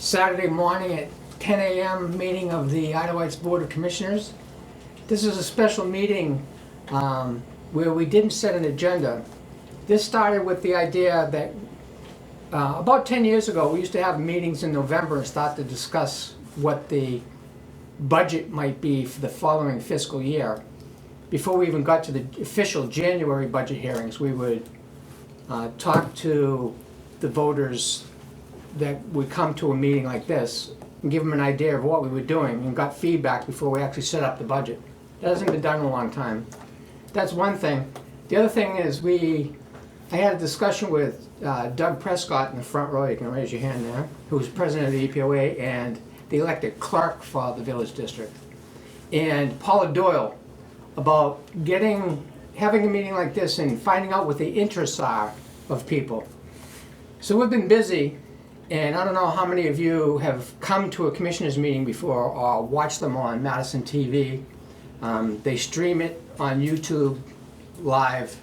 Saturday morning at 10 a.m. meeting of the Eidelweiss Board of Commissioners. This is a special meeting where we didn't set an agenda. This started with the idea that about 10 years ago, we used to have meetings in November and start to discuss what the budget might be for the following fiscal year. Before we even got to the official January budget hearings, we would talk to the voters that would come to a meeting like this and give them an idea of what we were doing and got feedback before we actually set up the budget. That hasn't been done in a long time. That's one thing. The other thing is I had a discussion with Doug Prescott in the front row, you can raise your hand there, who's president of the EPOA and the elected clerk for the village district, and Paula Doyle about having a meeting like this and finding out what the interests are of people. So we've been busy, and I don't know how many of you have come to a commissioners meeting before or watched them on Madison TV. They stream it on YouTube live.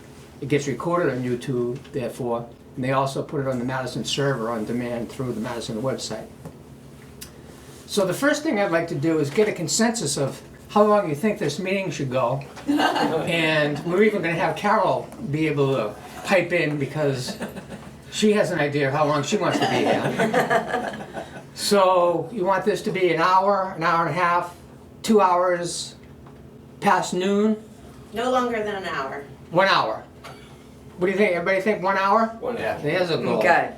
It gets recorded on YouTube, therefore, and they also put it on the Madison server on demand through the Madison website. So the first thing I'd like to do is get a consensus of how long you think this meeting should go. And we're even going to have Carol be able to pipe in because she has an idea of how long she wants to be here. So you want this to be an hour and a half, 2 hours, past noon? No longer than an hour. 1 hour. What do you think? Everybody think 1 hour? 1 hour. There's a goal. Okay.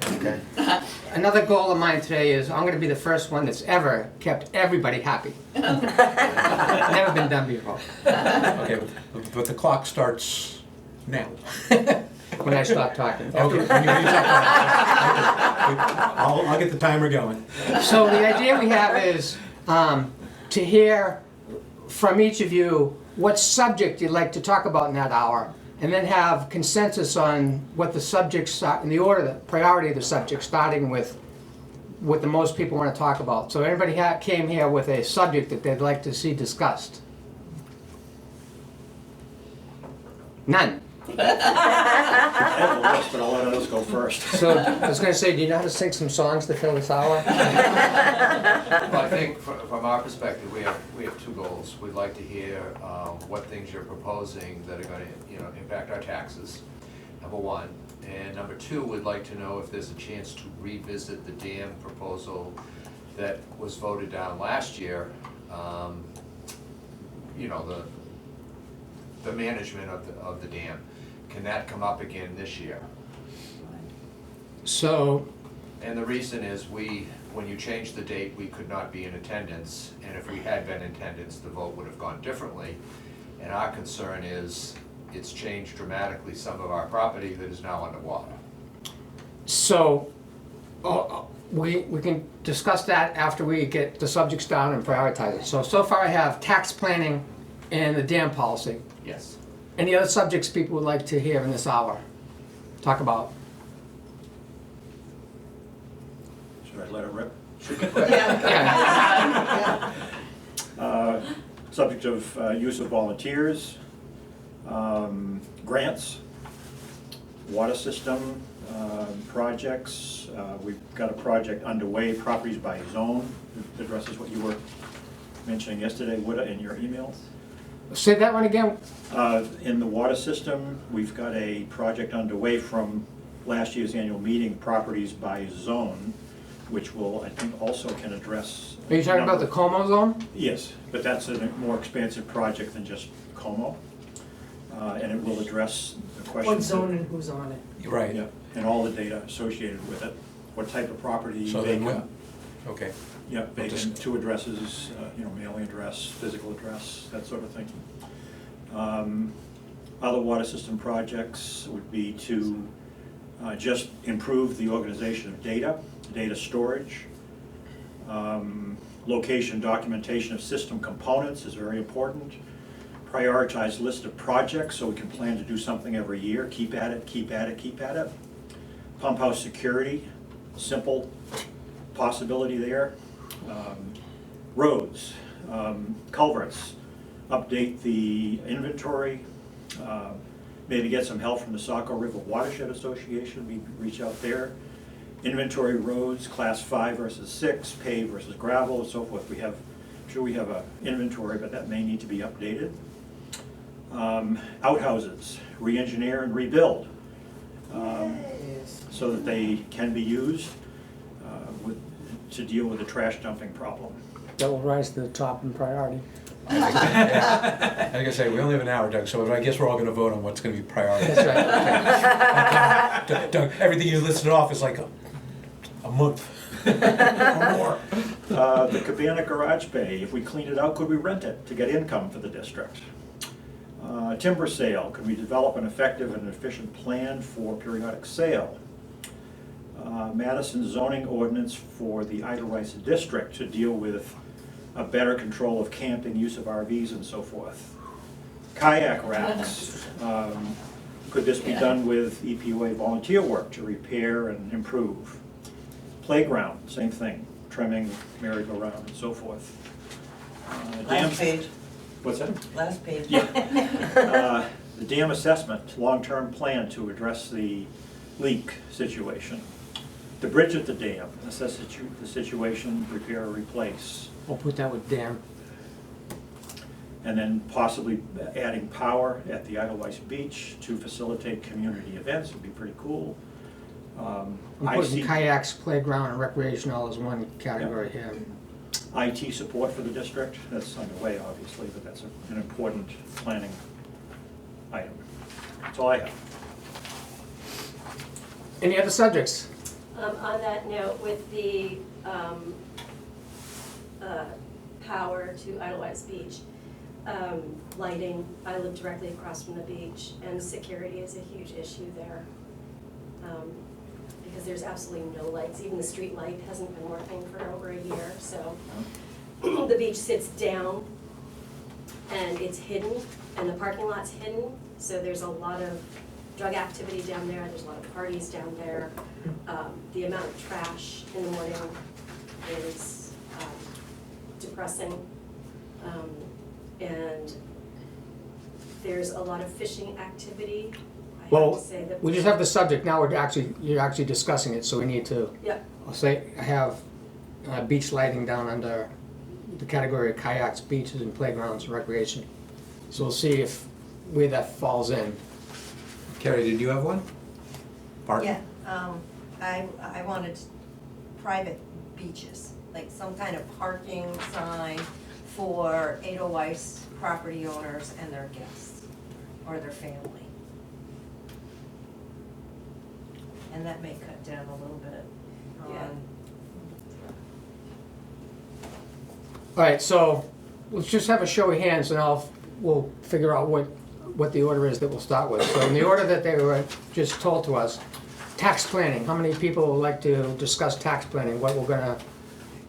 Another goal of mine today is I'm going to be the first one that's ever kept everybody happy. Never been done before. Okay, but the clock starts now. When I stop talking. Okay, when you stop talking. I'll get the timer going. So the idea we have is to hear from each of you what subject you'd like to talk about in that hour, and then have consensus on what the subjects are, in the order, the priority of the subject, starting with what the most people want to talk about. So everybody came here with a subject that they'd like to see discussed. None. I have a list, but I'll let others go first. So I was going to say, do you know how to sing some songs to fill this hour? Well, I think from our perspective, we have two goals. We'd like to hear what things you're proposing that are going to, impact our taxes, number one. And number two, we'd like to know if there's a chance to revisit the dam proposal that was voted down last year. The management of the dam. Can that come up again this year? So, And the reason is when you changed the date, we could not be in attendance, and if we had been in attendance, the vote would have gone differently. And our concern is it's changed dramatically some of our property that is now underwater. So, we can discuss that after we get the subjects down and prioritize it. So far I have tax planning and the dam policy. Yes. Any other subjects people would like to hear in this hour? Talk about? Should I let it rip? Yeah. Subject of use of volunteers, grants, water system projects. We've got a project underway, properties by zone, that addresses what you were mentioning yesterday, Woody, in your emails. Say that one again. In the water system, we've got a project underway from last year's annual meeting, properties by zone, which will, I think, also can address. Are you talking about the Como zone? Yes, but that's a more expansive project than just Como. And it will address the question. What zone and who's on it? Right. Yeah, and all the data associated with it, what type of property, So then vacant. Okay. Yeah, vacant, 2 addresses, mailing address, physical address, that sort of thing. Other water system projects would be to just improve the organization of data storage. Location documentation of system components is very important. Prioritize list of projects so we can plan to do something every year. Keep at it, keep at it, keep at it. Pump house security, simple possibility there. Roads, culverts, update the inventory, maybe get some help from the Saco River Watershed Association, we reach out there. Inventory roads, class 5 versus 6, paved versus gravel, and so forth. I'm sure we have a inventory, but that may need to be updated. Outhouses, re-engineer and rebuild, so that they can be used to deal with the trash dumping problem. That will rise to the top in priority. Yeah. Like I say, we only have an hour, Doug, so I guess we're all gonna vote on what's gonna be priority. That's right. Doug, everything you listed off is like a month or more. The Cabana Garage Bay, if we clean it out, could we rent it to get income for the district? Timber sale, could we develop an effective and efficient plan for periodic sale? Madison zoning ordinance for the Eidelweiss district to deal with a better control of camping, use of RVs and so forth. Kayak racks, could this be done with EPOA volunteer work to repair and improve? Playground, same thing, trimming, merry-go-round and so forth. Last page, What's that? last page. Yeah. The dam assessment, long-term plan to address the leak situation. The bridge at the dam, assess the situation, repair or replace. We'll put that with Dan. And then possibly adding power at the Eidelweiss beach to facilitate community events would be pretty cool. I'm I putting see kayaks, playground, and recreational as one category here. IT support for the district, that's underway obviously, but that's an important planning item. That's all I have. Any other subjects? On that note, with the power to Eidelweiss Beach, lighting, I live directly across from the beach, and security is a huge issue there. Because there's absolutely no lights, even the street light hasn't been working for over a year, so. The beach sits down and it's hidden, and the parking lot's hidden, so there's a lot of drug activity down there, there's a lot of parties down there. The amount of trash in the morning is depressing. And there's a lot of fishing activity. I have Well, to say that we just have the subject, now you're actually discussing it, so we need to, Yep, I'll say, I have beach lighting down under the category of kayaks, beaches, and playgrounds and recreation. So we'll see where that falls in. Carrie, did you have one? Barton? Yeah, I wanted private beaches, like some kind of parking sign for Eidelweiss property owners and their guests, or their family. And that may cut down a little bit Yeah. on, All right, so let's just have a show of hands, and we'll figure out what the order is that we'll start with. So in the order that they were just told to us, tax planning. How many people would like to discuss tax planning, what we're gonna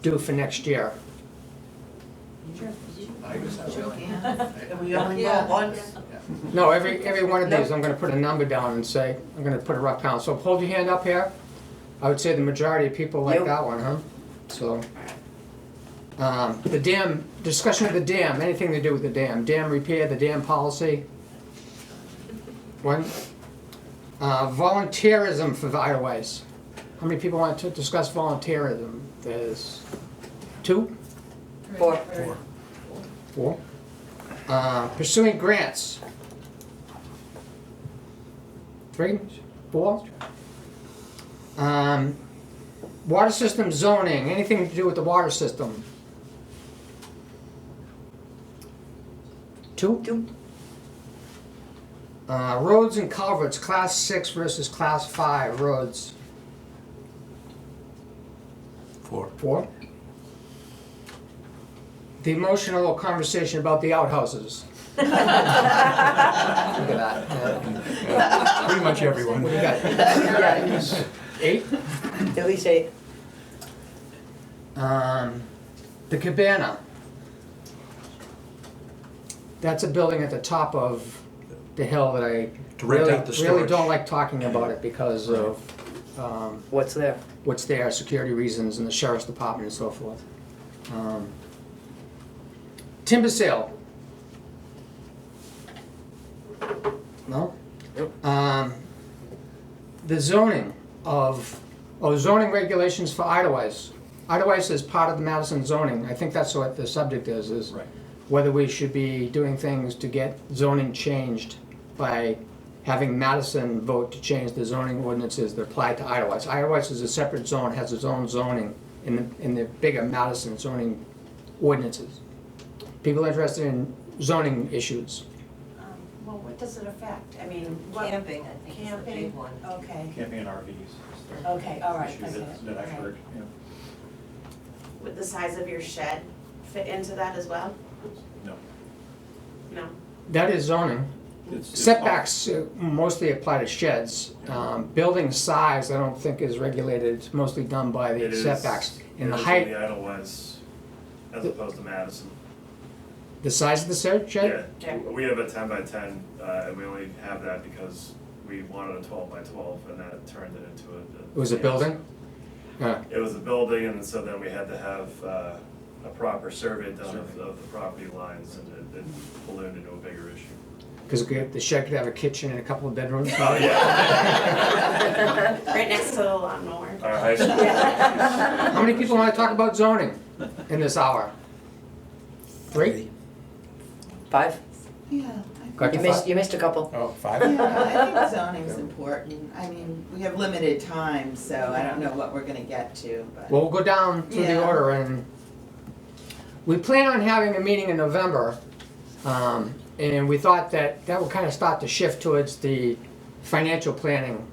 do for next year? I guess I will. we only Yeah. go once. No, every one of these, I'm gonna put a number down and say, I'm gonna put a rough count. So hold your hand up here. I would say the majority of people like Yep. that one, huh? So, the dam, discussion of the dam, anything to do with the dam repair, the dam policy. One, volunteerism for Eidelweiss. How many people want to discuss volunteerism? There's 2? 4. 4. Pursuing grants. 3, 4. Water system zoning, anything to do with the water system. 2. Roads and culverts, class 6 versus class 5 roads. 4. 4. The emotional conversation about the outhouses. Look at that. Pretty much everyone. What do you got? Yeah, 8. At least 8. The Cabana. That's a building at the top of the hill that I To rent really, out the really storage. don't like talking about it because of What's there? what's there, security reasons, and the sheriff's department and so forth. Timber sale. No? Nope. The zoning of Oh, zoning regulations for Eidelweiss. Eidelweiss is part of the Madison zoning. I think that's what the subject is Right. whether we should be doing things to get zoning changed by having Madison vote to change the zoning ordinances that apply to Eidelweiss. Eidelweiss is a separate zone, has its own zoning in the bigger Madison zoning ordinances. People interested in zoning issues. Well, what does it affect? I mean, what? Camping, I think, is the big Camping? one. Okay, Camping and RVs is the okay, all right, issue okay. that I've heard, yeah. Would the size of your shed fit into that as well? No. No? That is zoning. It's- Setbacks mostly apply to sheds. Building size, I don't think is regulated, it's mostly done by It the is- setbacks. And the It is height, in the Eidelweiss as opposed to Madison. the size of the shed? Yeah, we have a 10 by 10, and we only have that because we wanted a 12 by 12, and that turned it into a. It was a building? Yeah. It was a building, and so then we had to have a proper survey done of the property lines, and it ballooned into a bigger issue. Because the shed could have a kitchen and a couple of bedrooms. Oh, yeah. Right next to the lawnmower. Our high school. How many people want to talk about zoning in this hour? 3? 5? Yeah, Got You to missed, five? you missed a couple. Oh, 5? I think zoning's important. I mean, we have limited time, so I don't know what we're gonna get to, but. Well, we'll go down through the Yeah. order, and we plan on having a meeting in November. And we thought that would kind of start to shift towards the financial planning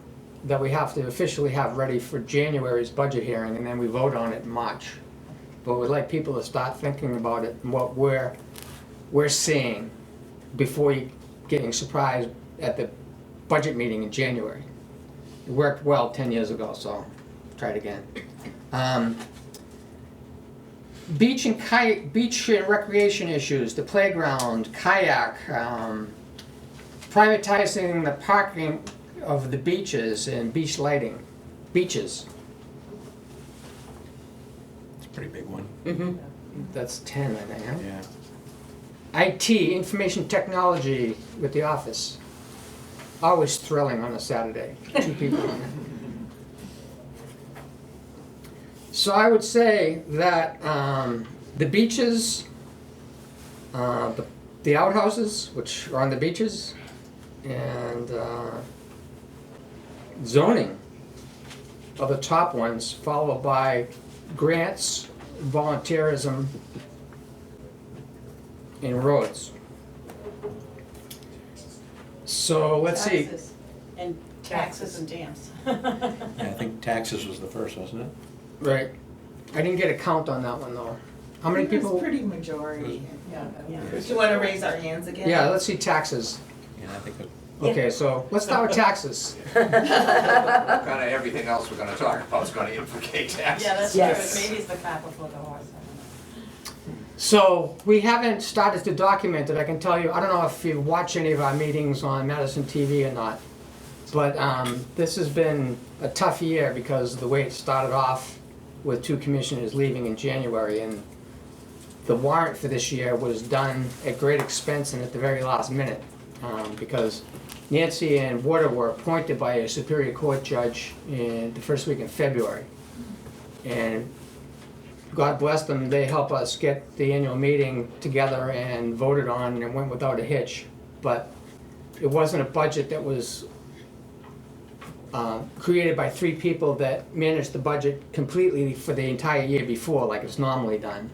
that we have to officially have ready for January's budget hearing, and then we vote on it in March. But we'd like people to start thinking about it and what we're seeing before you getting surprised at the budget meeting in January. It worked well 10 years ago, so try it again. Beach and recreation issues, the playground, kayak, privatizing the parking of the beaches and beach lighting, beaches. It's a pretty big one. Mm-hmm. That's 10, I think, huh? Yeah. IT, information technology with the office. Always thrilling on a Saturday, 2 people on it. So I would say that the beaches, the outhouses, which are on the beaches, and zoning are the top ones, followed by grants, volunteerism, and roads. So let's see. Taxes. And taxes and dams. Yeah, I think taxes was the first, wasn't it? Right. I didn't get a count on that one though. How many I think people? it's pretty majority. Yeah. Do you wanna raise our hands again? Yeah, let's see taxes. Yeah, I think that. Okay, so let's start with taxes. Kind of everything else we're gonna talk about is gonna implicate taxes. Yeah, that's Yes. true. Maybe it's the cart before the horse. I don't know. So we haven't started to document it. I can tell you, I don't know if you watch any of our meetings on Madison TV or not, but this has been a tough year because of the way it started off with 2 commissioners leaving in January, and the warrant for this year was done at great expense and at the very last minute, because Nancy and Warder were appointed by a Superior Court judge in the first week in February. And God bless them, they helped us get the annual meeting together and voted on, and it went without a hitch. But it wasn't a budget that was created by 3 people that managed the budget completely for the entire year before, like it's normally done.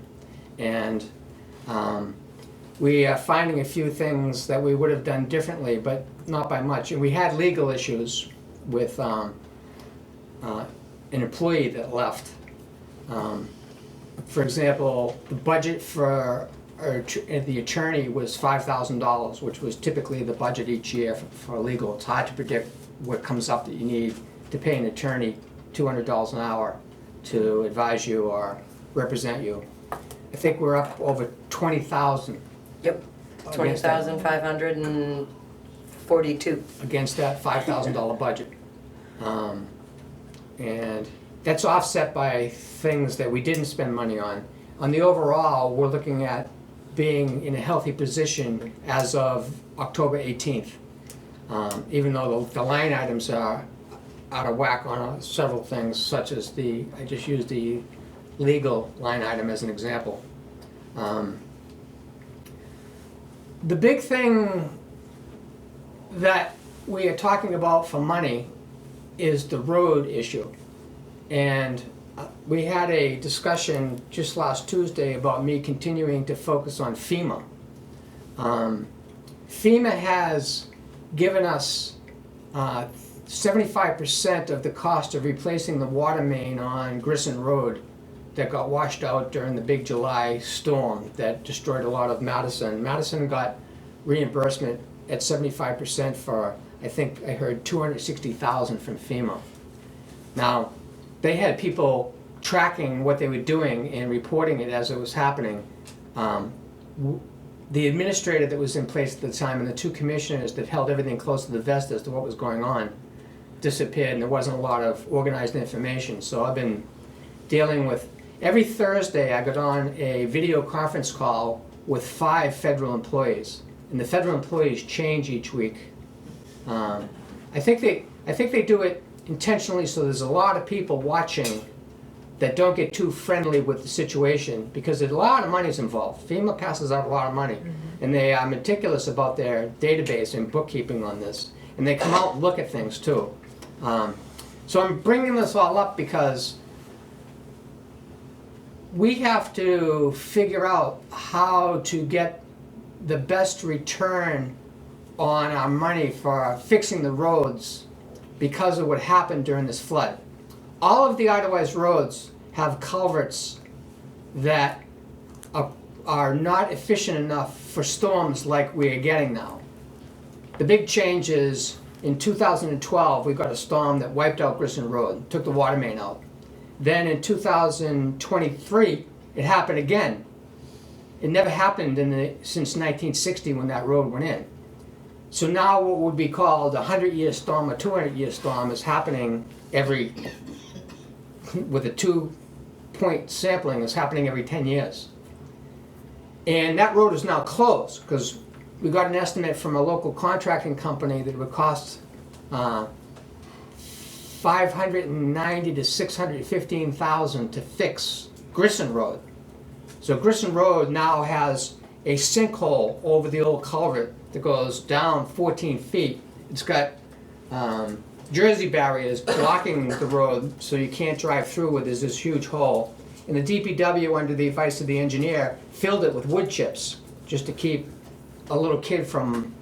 And we are finding a few things that we would have done differently, but not by much. And we had legal issues with an employee that left. For example, the budget for the attorney was $5,000, which was typically the budget each year for legal. It's hard to predict what comes up that you need to pay an attorney $200 an hour to advise you or represent you. I think we're up over 20,000 Yep, 20,542. against that $5,000 budget. And that's offset by things that we didn't spend money on. On the overall, we're looking at being in a healthy position as of October 18th. Even though the line items are out of whack on several things, such as I just used the legal line item as an example. The big thing that we are talking about for money is the road issue. And we had a discussion just last Tuesday about me continuing to focus on FEMA. FEMA has given us 75% of the cost of replacing the water main on Grissom Road that got washed out during the big July storm that destroyed a lot of Madison. Madison got reimbursement at 75% for, I think I heard $260,000 from FEMA. Now, they had people tracking what they were doing and reporting it as it was happening. The administrator that was in place at the time and the two commissioners that held everything close to the vest as to what was going on disappeared, and there wasn't a lot of organized information. So I've been dealing with, every Thursday I got on a video conference call with 5 federal employees, and the federal employees change each week. I think they do it intentionally, so there's a lot of people watching that don't get too friendly with the situation, because a lot of money's involved. FEMA passes out a lot of money, and they are meticulous about their database and bookkeeping on this, and they come out and look at things too. So I'm bringing this all up because we have to figure out how to get the best return on our money for fixing the roads because of what happened during this flood. All of the Eidelweiss roads have culverts that are not efficient enough for storms like we are getting now. The big change is in 2012 we got a storm that wiped out Grissom Road, took the water main out. Then in 2023 it happened again. It never happened since 1960 when that road went in. So now what would be called a 100-year storm or 200-year storm is happening with a 2-point sampling, is happening every 10 years. And that road is now closed because we got an estimate from a local contracting company that it would cost $590,000 to $615,000 to fix Grissom Road. So Grissom Road now has a sinkhole over the old culvert that goes down 14 feet. It's got Jersey barriers blocking the road so you can't drive through where there's this huge hole. And the DPW, under the advice of the engineer, filled it with wood chips just to keep a little kid from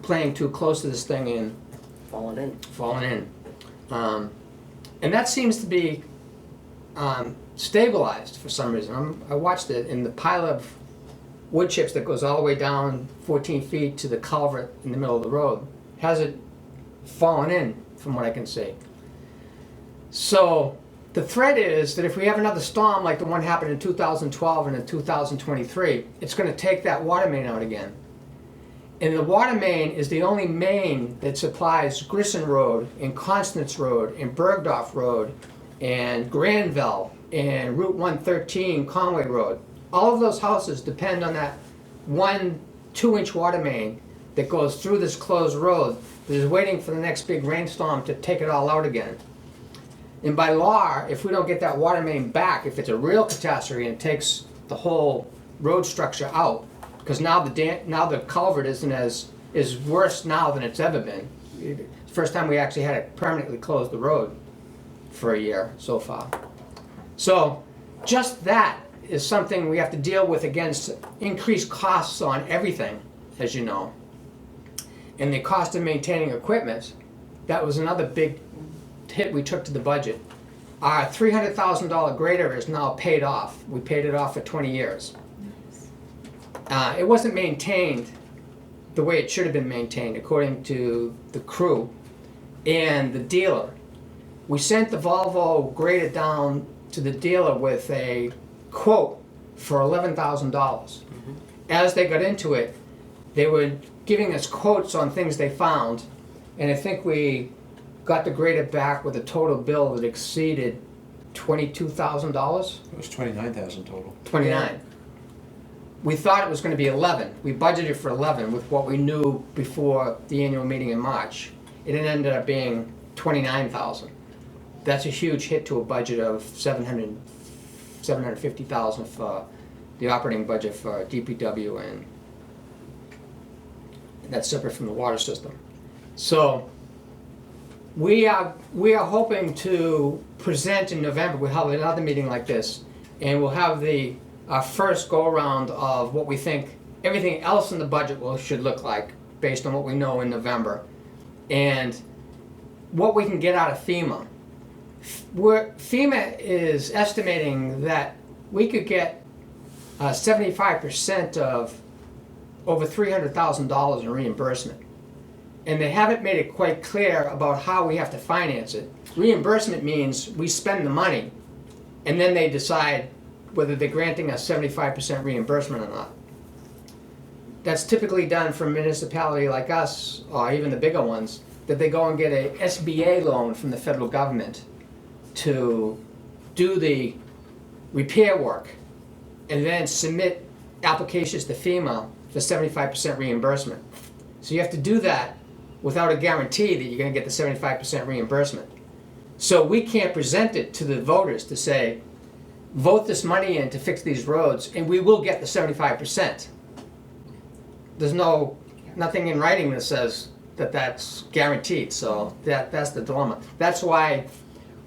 playing too close to this thing and Falling in. And that seems to be stabilized for some reason. I watched it in the pile of wood chips that goes all the way down 14 feet to the culvert in the middle of the road. Hasn't fallen in from what I can see. So the threat is that if we have another storm like the one happened in 2012 and in 2023, it's going to take that water main out again. And the water main is the only main that supplies Grissom Road and Constance Road and Bergdorf Road and Granville and Route 113 Conway Road. All of those houses depend on that 1 2-inch water main that goes through this closed road that is waiting for the next big rainstorm to take it all out again. And by law, if we don't get that water main back, if it's a real catastrophe and it takes the whole road structure out, because now the culvert is worse now than it's ever been. It's the first time we actually had to permanently close the road for a year so far. So just that is something we have to deal with against increased costs on everything, as you know. And the cost of maintaining equipment, that was another big hit we took to the budget. Our $300,000 grader is now paid off. We paid it off for 20 years. It wasn't maintained the way it should have been maintained, according to the crew and the dealer. We sent the Volvo grader down to the dealer with a quote for $11,000. As they got into it, they were giving us quotes on things they found, and I think we got the grader back with a total bill that exceeded $22,000. It was 29,000 total. 29. We thought it was going to be 11. We budgeted for 11 with what we knew before the annual meeting in March. It ended up being $29,000. That's a huge hit to a budget of $750,000 for the operating budget for DPW, and that's separate from the water system. So we are hoping to present in November. We'll have another meeting like this, and we'll have our first go around of what we think everything else in the budget should look like based on what we know in November, and what we can get out of FEMA. FEMA is estimating that we could get 75% of over $300,000 in reimbursement. And they haven't made it quite clear about how we have to finance it. Reimbursement means we spend the money, and then they decide whether they're granting us 75% reimbursement or not. That's typically done for a municipality like us, or even the bigger ones, that they go and get a SBA loan from the federal government to do the repair work, and then submit applications to FEMA for 75% reimbursement. So you have to do that without a guarantee that you're going to get the 75% reimbursement. So we can't present it to the voters to say, vote this money in to fix these roads and we will get the 75%. There's nothing in writing that says that that's guaranteed, so that's the dilemma. That's why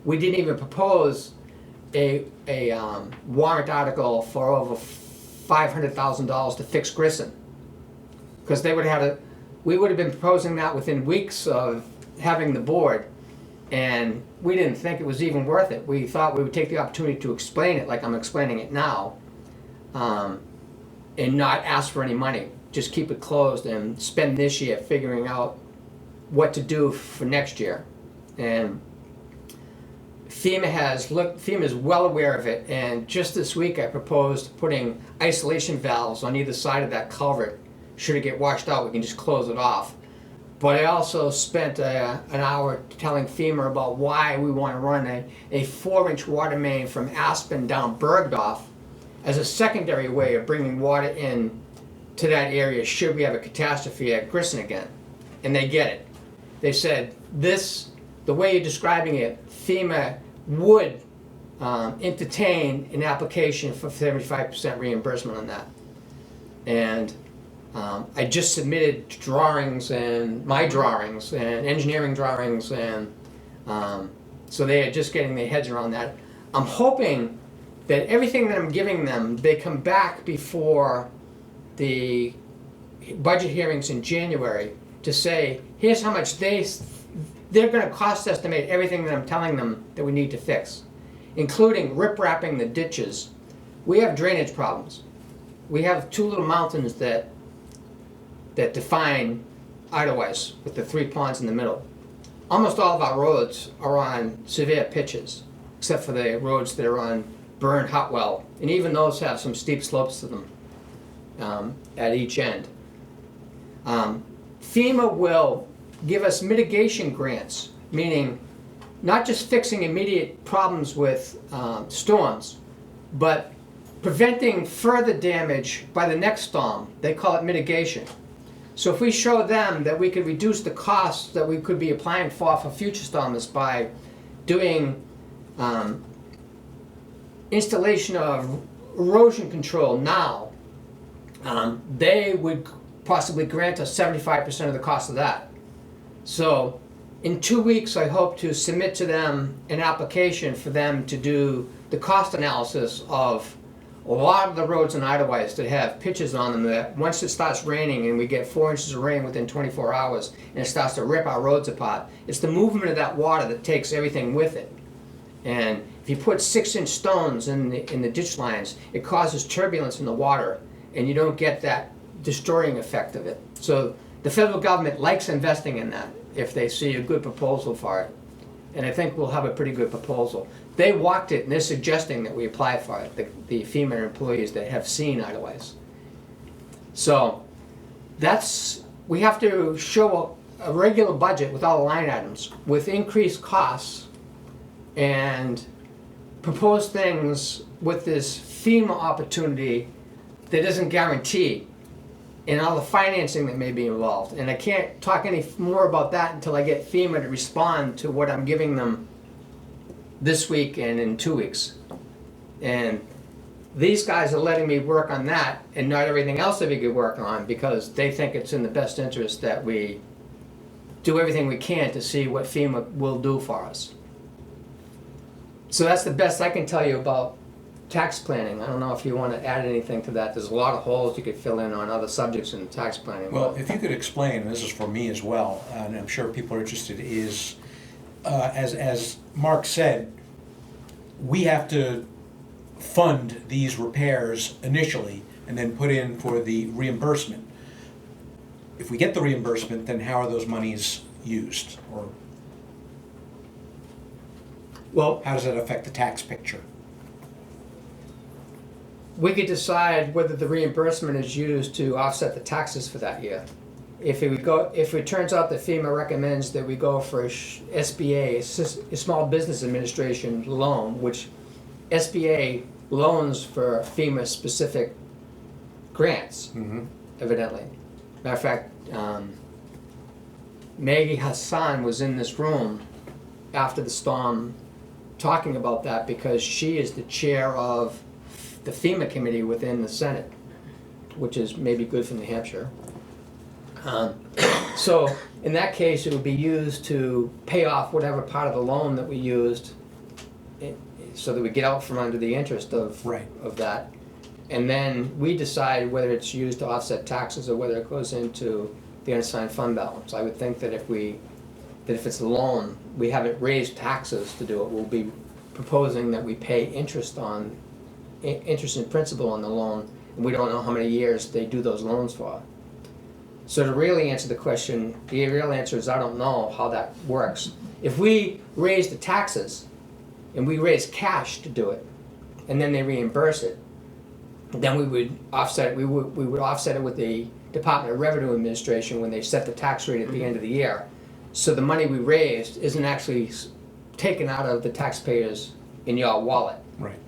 we didn't even propose a warrant article for over $500,000 to fix Grissom, because we would have been proposing that within weeks of having the board, and we didn't think it was even worth it. We thought we would take the opportunity to explain it like I'm explaining it now, and not ask for any money. Just keep it closed and spend this year figuring out what to do for next year. And FEMA is well aware of it, and just this week I proposed putting isolation valves on either side of that culvert. Should it get washed out, we can just close it off. But I also spent an hour telling FEMA about why we want to run a 4-inch water main from Aspen down Bergdorf as a secondary way of bringing water in to that area should we have a catastrophe at Grissom again. And they get it. They said, the way you're describing it, FEMA would entertain an application for 75% reimbursement on that. And I just submitted drawings and my drawings and engineering drawings, and so they are just getting their heads around that. I'm hoping that everything that I'm giving them, they come back before the budget hearings in January to say, here's how much they're going to cost estimate everything that I'm telling them that we need to fix, including rip-wrapping the ditches. We have drainage problems. We have 2 little mountains that define Eidelweiss with the 3 ponds in the middle. Almost all of our roads are on severe pitches, except for the roads that are on Burn Hotwell, and even those have some steep slopes to them at each end. FEMA will give us mitigation grants, meaning not just fixing immediate problems with storms, but preventing further damage by the next storm. They call it mitigation. So if we show them that we could reduce the costs that we could be applying for future storms by doing installation of erosion control now, they would possibly grant us 75% of the cost of that. So in 2 weeks, I hope to submit to them an application for them to do the cost analysis of a lot of the roads in Eidelweiss that have pitches on them that once it starts raining and we get 4 inches of rain within 24 hours and it starts to rip our roads apart, it's the movement of that water that takes everything with it. And if you put 6-inch stones in the ditch lines, it causes turbulence in the water, and you don't get that destroying effect of it. So the federal government likes investing in that if they see a good proposal for it. And I think we'll have a pretty good proposal. They walked it, and they're suggesting that we apply for it, the FEMA employees that have seen Eidelweiss. So we have to show a regular budget with all the line items, with increased costs, and propose things with this FEMA opportunity that isn't guaranteed. and all the financing that may be involved. And I can't talk any more about that until I get FEMA to respond to what I'm giving them this week and in 2 weeks. And these guys are letting me work on that and not everything else that we could work on, because they think it's in the best interest that we do everything we can to see what FEMA will do for us. So that's the best I can tell you about tax planning. I don't know if you want to add anything to that. There's a lot of holes you could fill in on other subjects in tax planning. Well, if you could explain, and this is for me as well, and I'm sure people are interested, is, as Mark said, we have to fund these repairs initially and then put in for the reimbursement. If we get the reimbursement, then how are those monies used? Or Well, how does that affect the tax picture? we could decide whether the reimbursement is used to offset the taxes for that year. If it turns out that FEMA recommends that we go for a SBA, a Small Business Administration loan, which SBA loans for FEMA specific grants, evidently. Matter of fact, Maggie Hassan was in this room after the storm talking about that, because she is the chair of the FEMA committee within the Senate, which is maybe good for New Hampshire. So in that case, it would be used to pay off whatever part of the loan that we used, so that we get out from under the interest of that. And then we decide whether it's used to offset taxes or whether it goes into the unassigned fund balance. I would think that if it's a loan, we haven't raised taxes to do it. We'll be proposing that we pay interest and principal on the loan, and we don't know how many years they do those loans for. So to really answer the question, the real answer is I don't know how that works. If we raise the taxes and we raise cash to do it, and then they reimburse it, then we would offset it. We would offset it with the Department of Revenue Administration when they set the tax rate at the end of the year. So the money we raised isn't actually taken out of the taxpayers in your wallet. Right.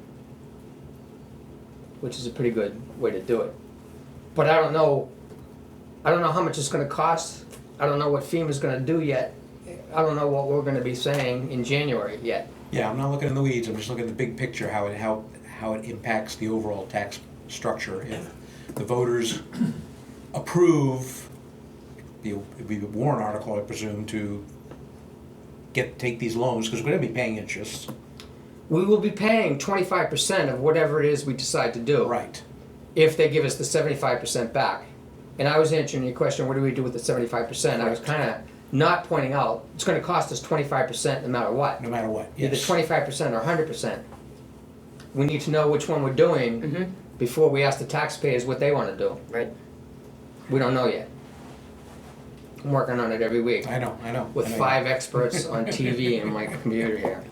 Which is a pretty good way to do it. But I don't know how much it's gonna cost. I don't know what FEMA's gonna do yet. I don't know what we're gonna be saying in January yet. Yeah, I'm not looking in the weeds, I'm just looking at the big picture, how it impacts the overall tax structure. If the voters approve, it'd be a warrant article, I presume, to take these loans, because we're gonna be paying interest. We will be paying 25% of whatever it is we decide to do. Right. If they give us the 75% back. And I was answering your question, what do we do with the 75%? I was kind of not pointing out, it's going to cost us 25% no matter what. No matter what, Either yes. 25% or 100%. We need to know which one we're doing before we ask the taxpayers what they want to do. Right. We don't know yet. I'm working on it every week. I know. With I know. 5 experts on TV and my computer here.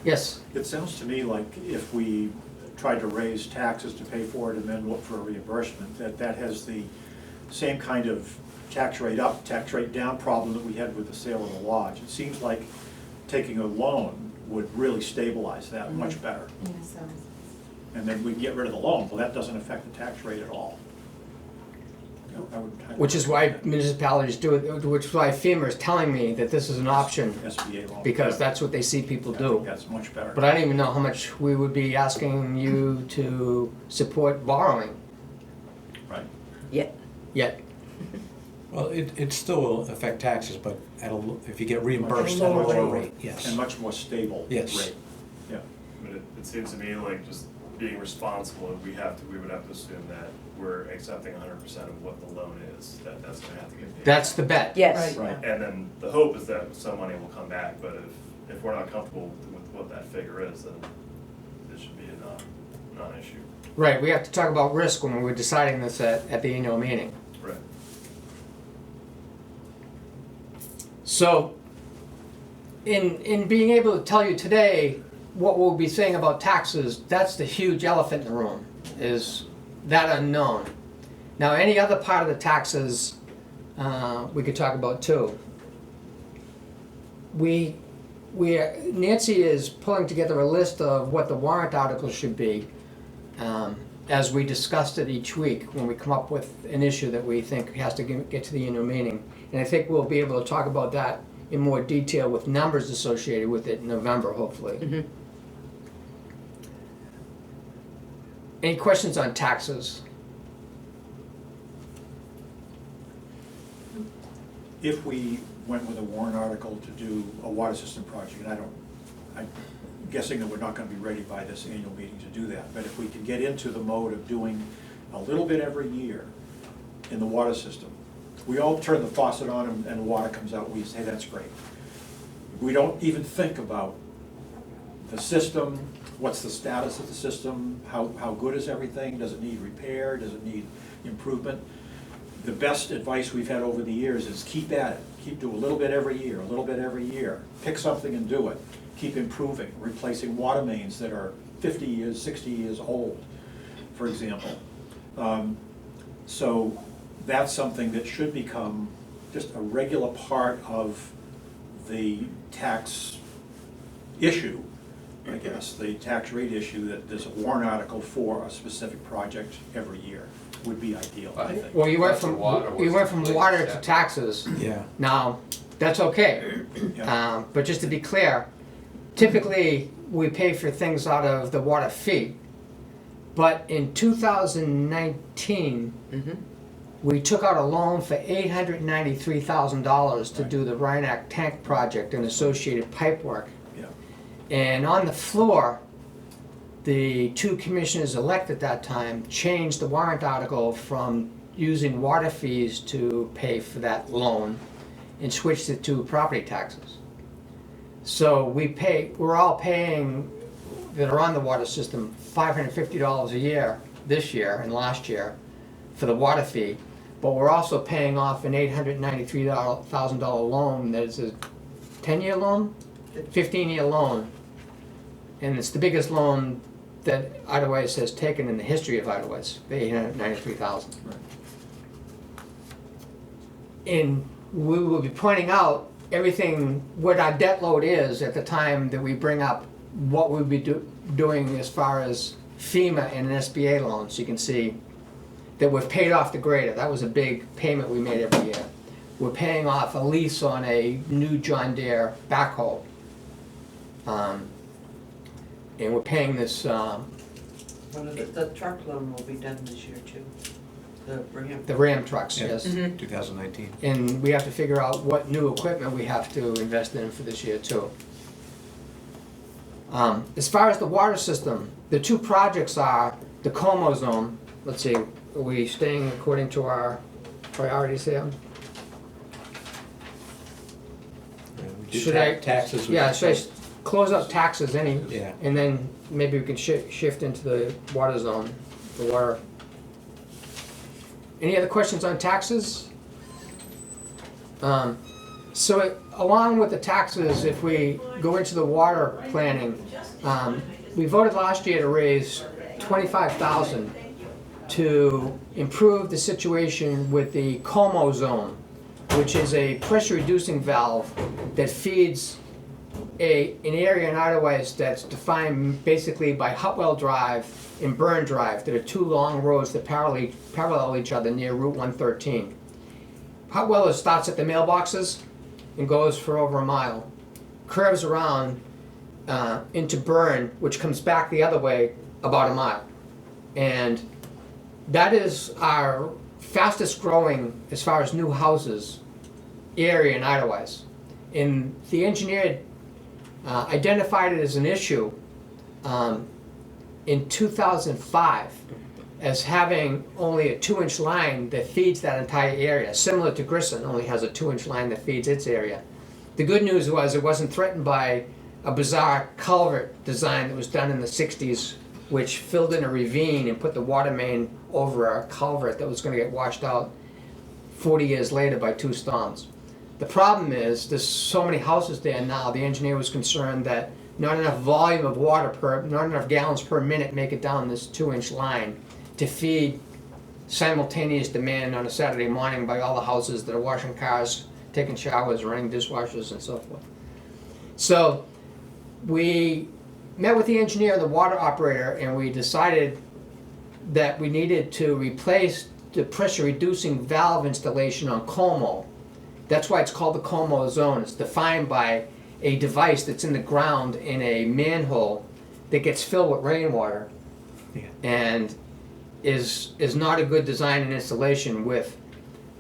Yes? It sounds to me like if we tried to raise taxes to pay for it and then look for a reimbursement, that has the same kind of tax rate up, tax rate down problem that we had with the sale of the lodge. It seems like taking a loan would really stabilize that much better. And then we get rid of the loan, well, that doesn't affect the tax rate at all. Which is why municipalities do it, which is why FEMA is telling me that this is an option, SBA loan. because that's what they see people I do. think that's much better. But I don't even know how much we would be asking you to support borrowing Right. Yeah. yet. Well, it still will affect taxes, but if you get reimbursed At at a a lower lower rate. rate, yes. And much more stable Yes. rate. Yeah. But it seems to me like just being responsible, we would have to assume that we're accepting 100% of what the loan is, that's gonna have to get paid. That's the bet. Yes. Right. And then the hope is that some money will come back, but if we're not comfortable with what that figure is, then it should be a non-issue. Right, we have to talk about risk when we're deciding this at the annual meeting. Right. So, in being able to tell you today what we'll be saying about taxes, that's the huge elephant in the room, is that unknown. Now, any other part of the taxes, we could talk about too. Nancy is pulling together a list of what the warrant articles should be, and as we discussed it each week, when we come up with an issue that we think has to get to the annual meeting. And I think we'll be able to talk about that in more detail with numbers associated with it in November, hopefully. Mhm. Any questions on taxes? If we went with a warrant article to do a water system project, and I'm guessing that we're not gonna be ready by this annual meeting to do that, but if we can get into the mode of doing a little bit every year in the water system, we all turn the faucet on and water comes out, we say, hey, that's great. We don't even think about the system, what's the status of the system, how good is everything, does it need repair, does it need improvement? The best advice we've had over the years is keep at it, keep doing a little bit every year, a little bit every year. Pick something and do it, keep improving, replacing water mains that are 50 years, 60 years old, for example. So that's something that should become just a regular part of the tax issue, I guess, the tax rate issue, that there's a warrant article for a specific project every year would be ideal, I think. Well, you went That's from, the water was you went from the water latest to step. taxes. Yeah. Now, that's okay. Yeah. But just to be clear, typically, we pay for things out of the water fee. But in 2019, Mhm. we took out a loan for $893,000 to do the Rhineac tank project and associated pipe work. Yeah. And on the floor, the two commissioners elected at that time changed the warrant article from using water fees to pay for that loan and switched it to property taxes. So we're all paying, that are on the water system, $550 a year this year and last year for the water fee. But we're also paying off an $893,000 loan that is a 10-year loan, 15-year loan. And it's the biggest loan that Eidelweiss has taken in the history of Eidelweiss, the $893,000. Right. And we will be pointing out everything, what our debt load is at the time that we bring up what we'll be doing as far as FEMA and an SBA loan. So you can see that we've paid off the grader. That was a big payment we made every year. We're paying off a lease on a new John Deere backhoe. And we're paying this, One of the truck loan will be done this year too. the Ram trucks, Yeah. yes. Mhm. 2019. And we have to figure out what new equipment we have to invest in for this year too. As far as the water system, the two projects are the Como zone. Let's see, are we staying according to our priorities here? Should I- Taxes. we- Yeah, so close up taxes Yeah. and then maybe we can shift into the water zone, the water. Any other questions on taxes? Along with the taxes, if we go into the water planning, we voted last year to raise $25,000 to improve the situation with the Como zone, which is a pressure reducing valve that feeds an area in Eidelweiss that's defined basically by Hutwell Drive and Burn Drive, that are two long roads that parallel each other near Route 113. Hutwell starts at the mailboxes and goes for over a mile, curves around into Burn, which comes back the other way about a mile. And that is our fastest growing, as far as new houses, area in Eidelweiss. And the engineer identified it as an issue in 2005 as having only a 2-inch line that feeds that entire area, similar to Grissom only has a 2-inch line that feeds its area. The good news was it wasn't threatened by a bizarre culvert design that was done in the 60s, which filled in a ravine and put the water main over a culvert that was going to get washed out 40 years later by 2 storms. The problem is there's so many houses there now, the engineer was concerned that not enough volume of water not enough gallons per minute make it down this 2-inch line to feed simultaneous demand on a Saturday morning by all the houses that are washing cars, taking showers, running dishwashers and so forth. So we met with the engineer and the water operator and we decided that we needed to replace the pressure reducing valve installation on Como. That's why it's called the Como zone. It's defined by a device that's in the ground in a manhole that gets filled with rainwater. Yeah. And is not a good design and installation. With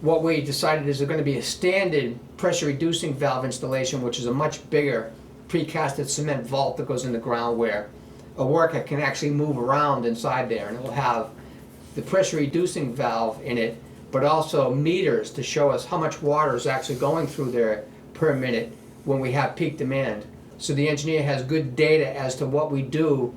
what we decided is going to be a standard pressure reducing valve installation, which is a much bigger precasted cement vault that goes in the ground where a worker can actually move around inside there, and it will have the pressure reducing valve in it, but also meters to show us how much water is actually going through there per minute when we have peak demand. So the engineer has good data as to what we do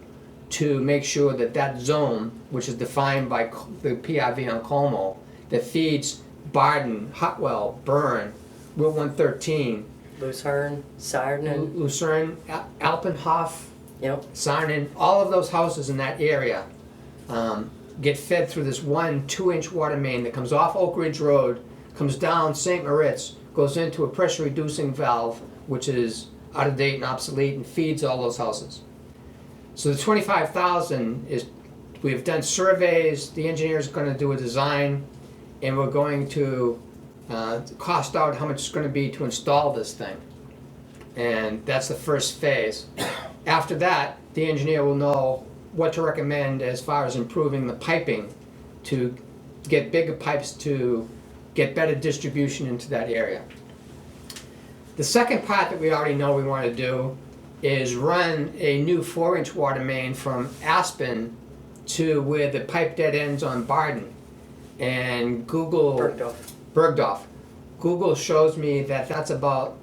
to make sure that that zone, which is defined by the PIV on Como, that feeds Barden, Hotwell, Byrne, Route 113, Lucerne, Sarnen, Lucerne, Alpenhof, yep. Sarnen, all of those houses in that area get fed through this 2-inch water main that comes off Oak Ridge Road, comes down St. Moritz, goes into a pressure reducing valve, which is out of date and obsolete, and feeds all those houses. So the 25,000 is, we've done surveys, the engineer's gonna do a design, and we're going to cost out how much it's gonna be to install this thing. And that's the first phase. After that, the engineer will know what to recommend as far as improving the piping to get bigger pipes to get better distribution into that area. The second part that we already know we want to do is run a new 4-inch water main from Aspen to where the pipe dead ends on Barden. And Bergdorf. Google shows me that that's about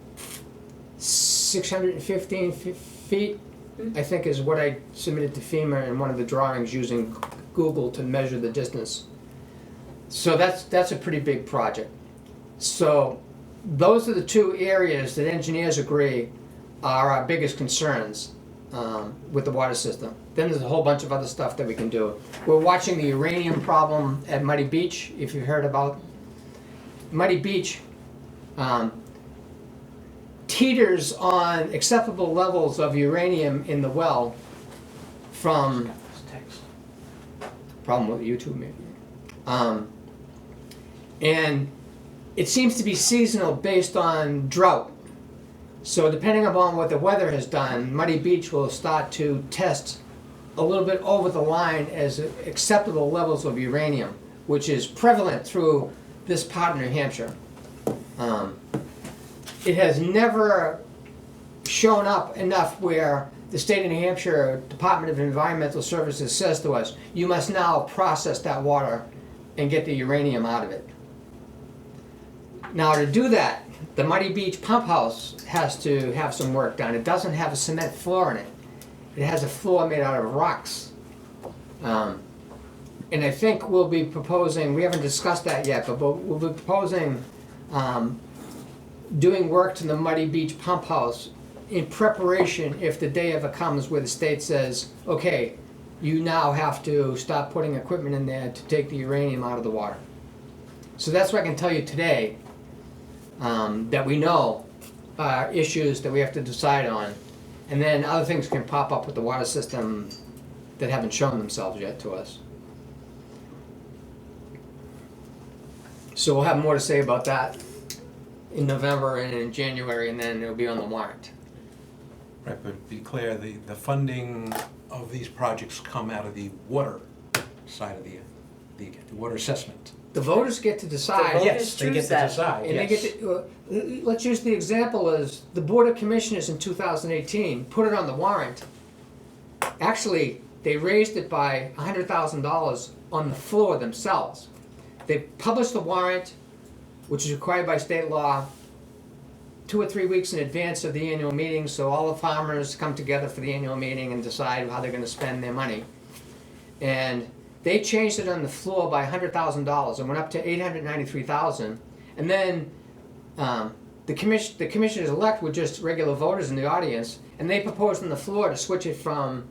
615 feet, I think is what I submitted to FEMA in one of the drawings using Google to measure the distance. So that's a pretty big project. So those are the two areas that engineers agree are our biggest concerns with the water system. Then there's a whole bunch of other stuff that we can do. We're watching the uranium problem at Muddy Beach, if you've heard about. Muddy Beach teeters on acceptable levels of uranium in the well from, problem with YouTube maybe. And it seems to be seasonal based on drought. So depending upon what the weather has done, Muddy Beach will start to test a little bit over the line as acceptable levels of uranium, which is prevalent through this part of New Hampshire. It has never shown up enough where the state of New Hampshire Department of Environmental Services says to us, you must now process that water and get the uranium out of it. Now to do that, the Muddy Beach pump house has to have some work done. It doesn't have a cement floor in it. It has a floor made out of rocks. And I think we'll be proposing, we haven't discussed that yet, but we'll be proposing doing work to the Muddy Beach pump house in preparation if the day ever comes where the state says, okay, you now have to stop putting equipment in there to take the uranium out of the water. So that's what I can tell you today, that we know are issues that we have to decide on. And then other things can pop up with the water system that haven't shown themselves yet to us. So we'll have more to say about that in November and in January, and then it'll be on the warrant. Right, but be clear, the funding of these projects come out of the water side of the water assessment. The voters get to decide. The Yes, they get choose to that. decide, And they yes. get to, let's use the example as the Board of Commissioners in 2018 put it on the warrant. Actually, they raised it by $100,000 on the floor themselves. They published the warrant, which is required by state law, 2 or 3 weeks in advance of the annual meeting, so all the farmers come together for the annual meeting and decide how they're gonna spend their money. And they changed it on the floor by $100,000 and went up to $893,000. And then the commissioners-elect were just regular voters in the audience, and they proposed on the floor to switch it from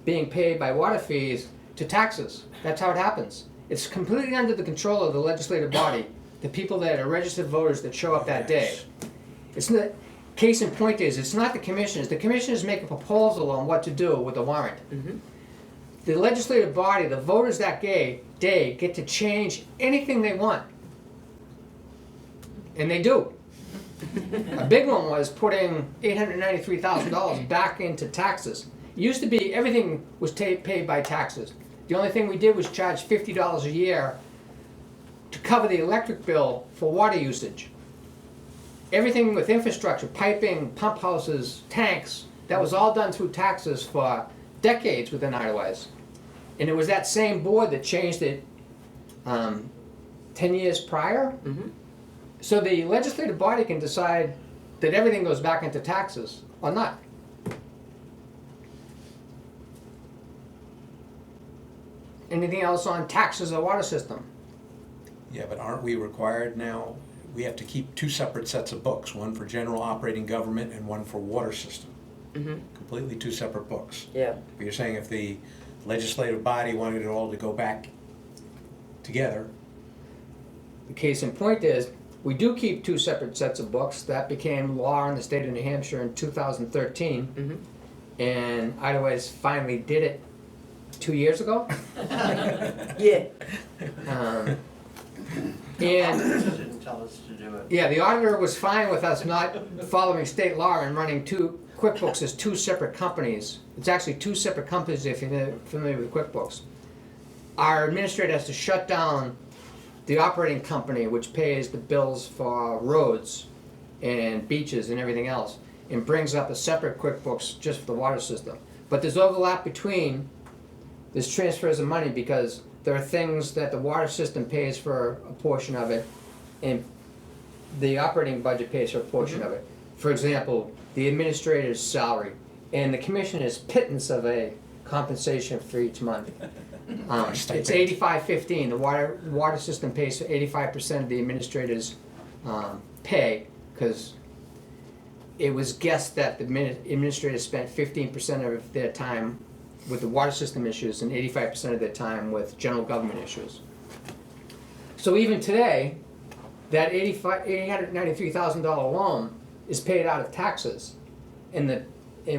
being paid by water fees to taxes. That's how it happens. It's completely under the control of the legislative body, the people that are registered voters that show up that day. It's not, case in point is, it's not the commissioners. The commissioners make a proposal on what to do with the warrant. Mhm. the legislative body, the voters that day get to change anything they want. And they do. A big one was putting $893,000 back into taxes. It used to be everything was paid by taxes. The only thing we did was charge $50 a year to cover the electric bill for water usage. Everything with infrastructure, piping, pump houses, tanks, that was all done through taxes for decades within Eidelweiss. And it was that same board that changed it 10 years prior. Mhm. So the legislative body can decide that everything goes back into taxes or not. Anything else on taxes or water system? Yeah, but aren't we required now, we have to keep two separate sets of books, one for general operating government and one for water system. Mhm. Completely two separate books. Yeah. But you're saying if the legislative body wanted it all to go back together, The case in point is, we do keep two separate sets of books. That became law in the state of New Hampshire in 2013. Mhm. And Eidelweiss finally did it 2 years ago. Yeah. Um, and Didn't tell us to do it. yeah, the auditor was fine with us not following state law and running two QuickBooks as two separate companies. It's actually two separate companies if you're familiar with QuickBooks. Our administrator has to shut down the operating company, which pays the bills for roads and beaches and everything else, and brings up a separate QuickBooks just for the water system. But there's overlap between, there's transfers of money because there are things that the water system pays for a portion of it, and the operating budget pays for a portion of it. For example, the administrator's salary and the commissioner's pittance of a compensation for each month. It's 85-15. The water system pays for 85% of the administrator's pay, because it was guessed that the administrators spent 15% of their time with the water system issues and 85% of their time with general government issues. So even today, that $893,000 loan is paid out of taxes, and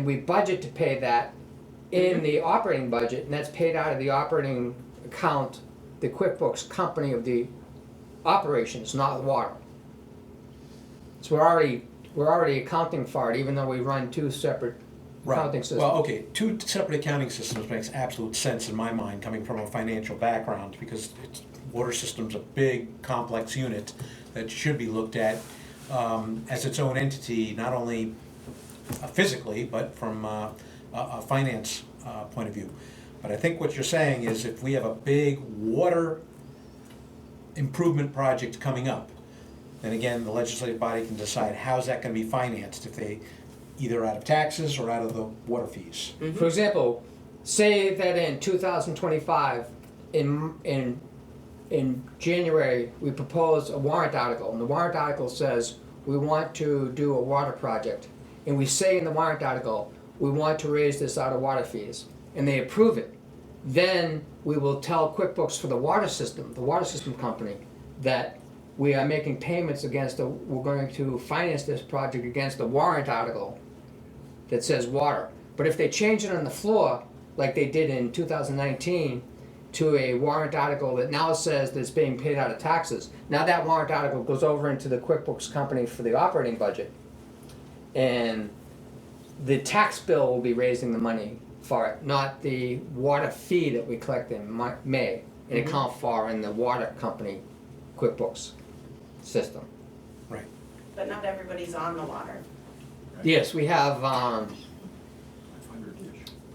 we budget to pay that in the operating budget, and that's paid out of the operating account, the QuickBooks company of the operations, not the water. So we're already accounting for it, even though we run two separate accounting systems. Well, okay, two separate accounting systems makes absolute sense in my mind, coming from a financial background, because water system's a big, complex unit that should be looked at as its own entity, not only physically, but from a finance point of view. But I think what you're saying is if we have a big water improvement project coming up, then again, the legislative body can decide how's that gonna be financed, if they, either out of taxes or out of the water fees. For example, say that in 2025, in January, we propose a warrant article, and the warrant article says we want to do a water project. And we say in the warrant article, we want to raise this out of water fees, and they approve it. Then we will tell QuickBooks for the water system company, that we are making payments we're going to finance this project against the warrant article that says water. But if they change it on the floor, like they did in 2019, to a warrant article that now says that it's being paid out of taxes, now that warrant article goes over into the QuickBooks company for the operating budget. And the tax bill will be raising the money for it, not the water fee that we collect in May and account for in the water company QuickBooks system. Right. But not everybody's on the water. Yes, we have 500-ish.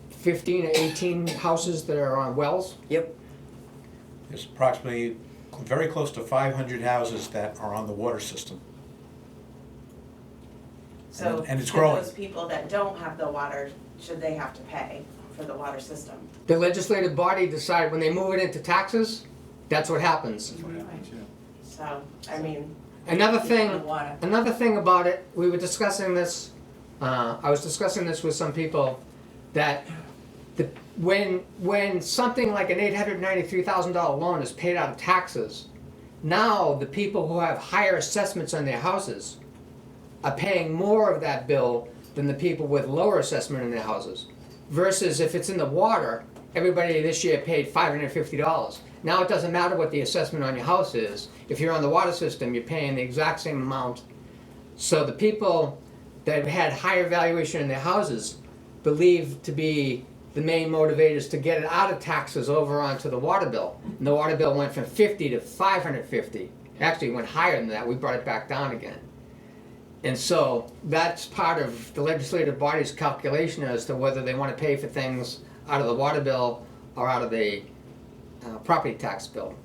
15 or 18 houses that are on wells. Yep. There's approximately very close to 500 houses that are on the water system. So And it's for growing. those people that don't have the water, should they have to pay for the water system? The legislative body decide when they move it into taxes, that's what happens. That's what happens, yeah. So, I mean, Another The thing, water. another thing about it, we were discussing this, I was discussing this with some people, that when something like an $893,000 loan is paid out of taxes, now the people who have higher assessments on their houses are paying more of that bill than the people with lower assessment in their houses. Versus if it's in the water, everybody this year paid $550. Now it doesn't matter what the assessment on your house is. If you're on the water system, you're paying the exact same amount. So the people that had higher valuation in their houses believe to be the main motivators to get it out of taxes over onto the water bill. And the water bill went from 50 to 550. Actually, it went higher than that. We brought it back down again. And so that's part of the legislative body's calculation as to whether they want to pay for things out of the water bill or out of the property tax bill.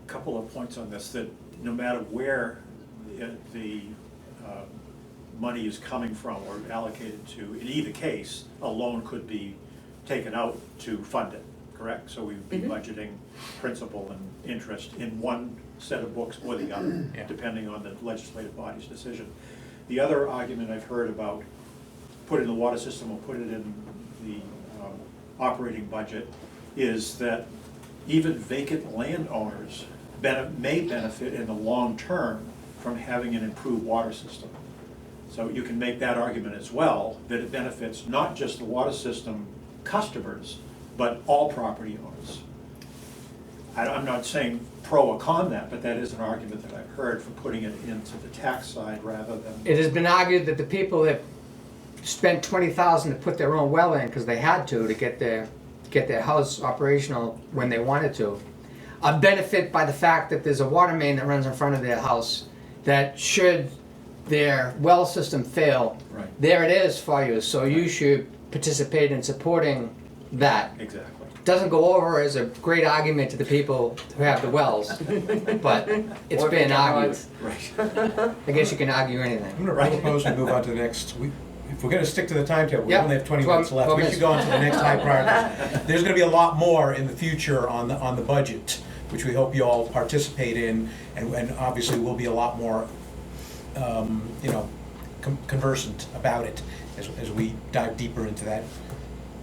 Couple of points on this, that no matter where the money is coming from or allocated to, in either case, a loan could be taken out to fund it, correct? So we'd be budgeting principal and interest in one set of books or the other, Yeah. depending on the legislative body's decision. The other argument I've heard about put it in the water system or put it in the operating budget is that even vacant landowners may benefit in the long term from having an improved water system. So you can make that argument as well, that it benefits not just the water system customers, but all property owners. I'm not saying pro or con that, but that is an argument that I've heard for putting it into the tax side rather than. It has been argued that the people that spent $20,000 to put their own well in because they had to get their house operational when they wanted to, are benefit by the fact that there's a water main that runs in front of their house that should their well system fail, Right. there it is for you. So you should participate in supporting that. Exactly. Doesn't go over as a great argument to the people who have the wells, but it's Or been vacant argued. lots. Right. I guess you can argue I'm anything. gonna propose we move on to the next, if we're gonna stick to the timetable, we Yep. only have 20 12 minutes left, 12 we minutes. should go on to the next high priority. There's gonna be a lot more in the future on the budget, which we hope you all participate in, and obviously we'll be a lot more, conversant about it as we dive deeper into that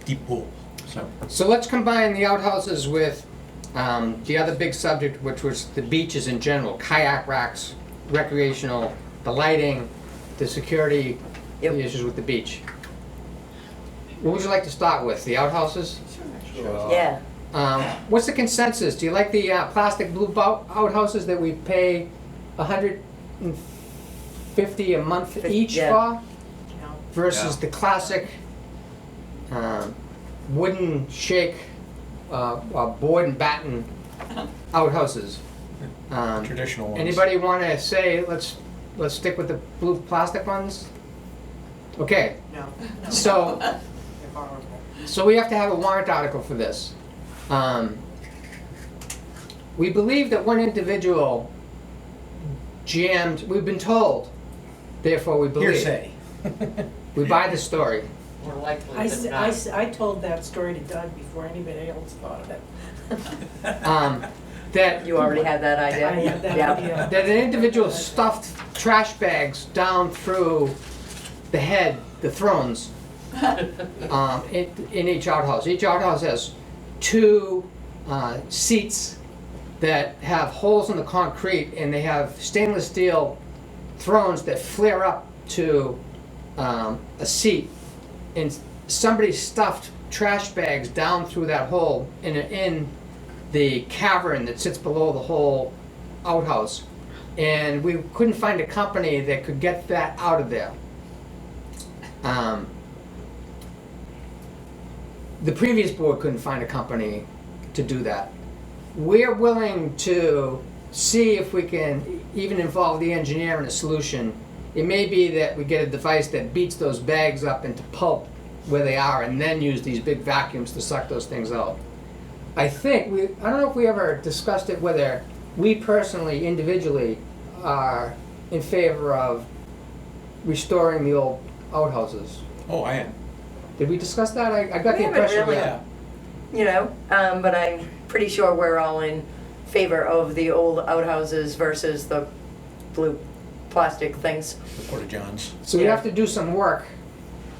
deep pool, so. So let's combine the outhouses with the other big subject, which was the beaches in general, kayak racks, recreational, the lighting, the security, Yep. the issues with the beach. What would you like to start with, the outhouses? Yeah, What's the consensus? Do you like the plastic blue outhouses that we pay $150 a month each Yeah. for? Versus the classic wooden shake, board and batten outhouses? Traditional ones. Anybody want to say, let's stick with the blue plastic ones? Okay, No. so, They're horrible. so we have to have a warrant article for this. We believe that one individual jammed, we've been told, therefore we believe. Hearsay. We buy the story. More likely I, than s- not. I told that story to Doug before anybody else thought of it. That you already had that idea? I had that Yeah. idea. that an individual stuffed trash bags down through the head, the thrones, in each outhouse. Each outhouse has two seats that have holes in the concrete, and they have stainless steel thrones that flare up to a seat. And somebody stuffed trash bags down through that hole in the cavern that sits below the whole outhouse. And we couldn't find a company that could get that out of there. The previous board couldn't find a company to do that. We're willing to see if we can even involve the engineer in a solution. It may be that we get a device that beats those bags up into pulp where they are and then use these big vacuums to suck those things out. I don't know if we ever discussed it whether we personally, individually, are in favor of restoring the old outhouses. Oh, I am. Did we discuss that? I got We the haven't impression really. that. But I'm pretty sure we're all in favor of the old outhouses versus the blue plastic things. The Porta Johns. So we Yeah. have to do some work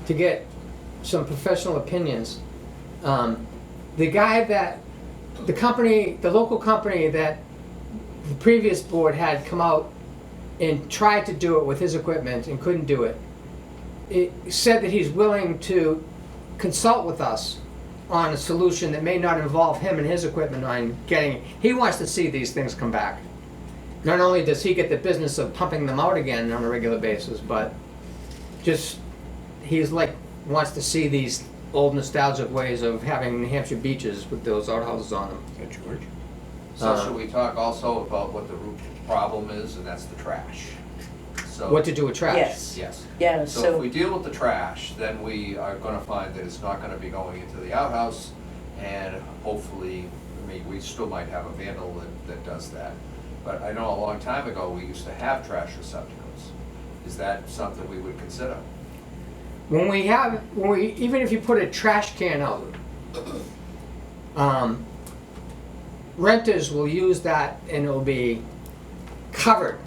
to get some professional opinions. The local company that the previous board had come out and tried to do it with his equipment and couldn't do it, it said that he's willing to consult with us on a solution that may not involve him and his equipment on getting, he wants to see these things come back. Not only does he get the business of pumping them out again on a regular basis, but just, he's like, wants to see these old nostalgic ways of having New Hampshire beaches with those outhouses on them. Is that George? So should we talk also about what the root problem is, and that's the trash? So What to do with trash? Yes. Yes. Yeah, So so, if we deal with the trash, then we are gonna find that it's not gonna be going into the outhouse, and hopefully, I mean, we still might have a vandal that does that. But I know a long time ago, we used to have trash receptacles. Is that something we would consider? Even if you put a trash can out, renters will use that and it'll be covered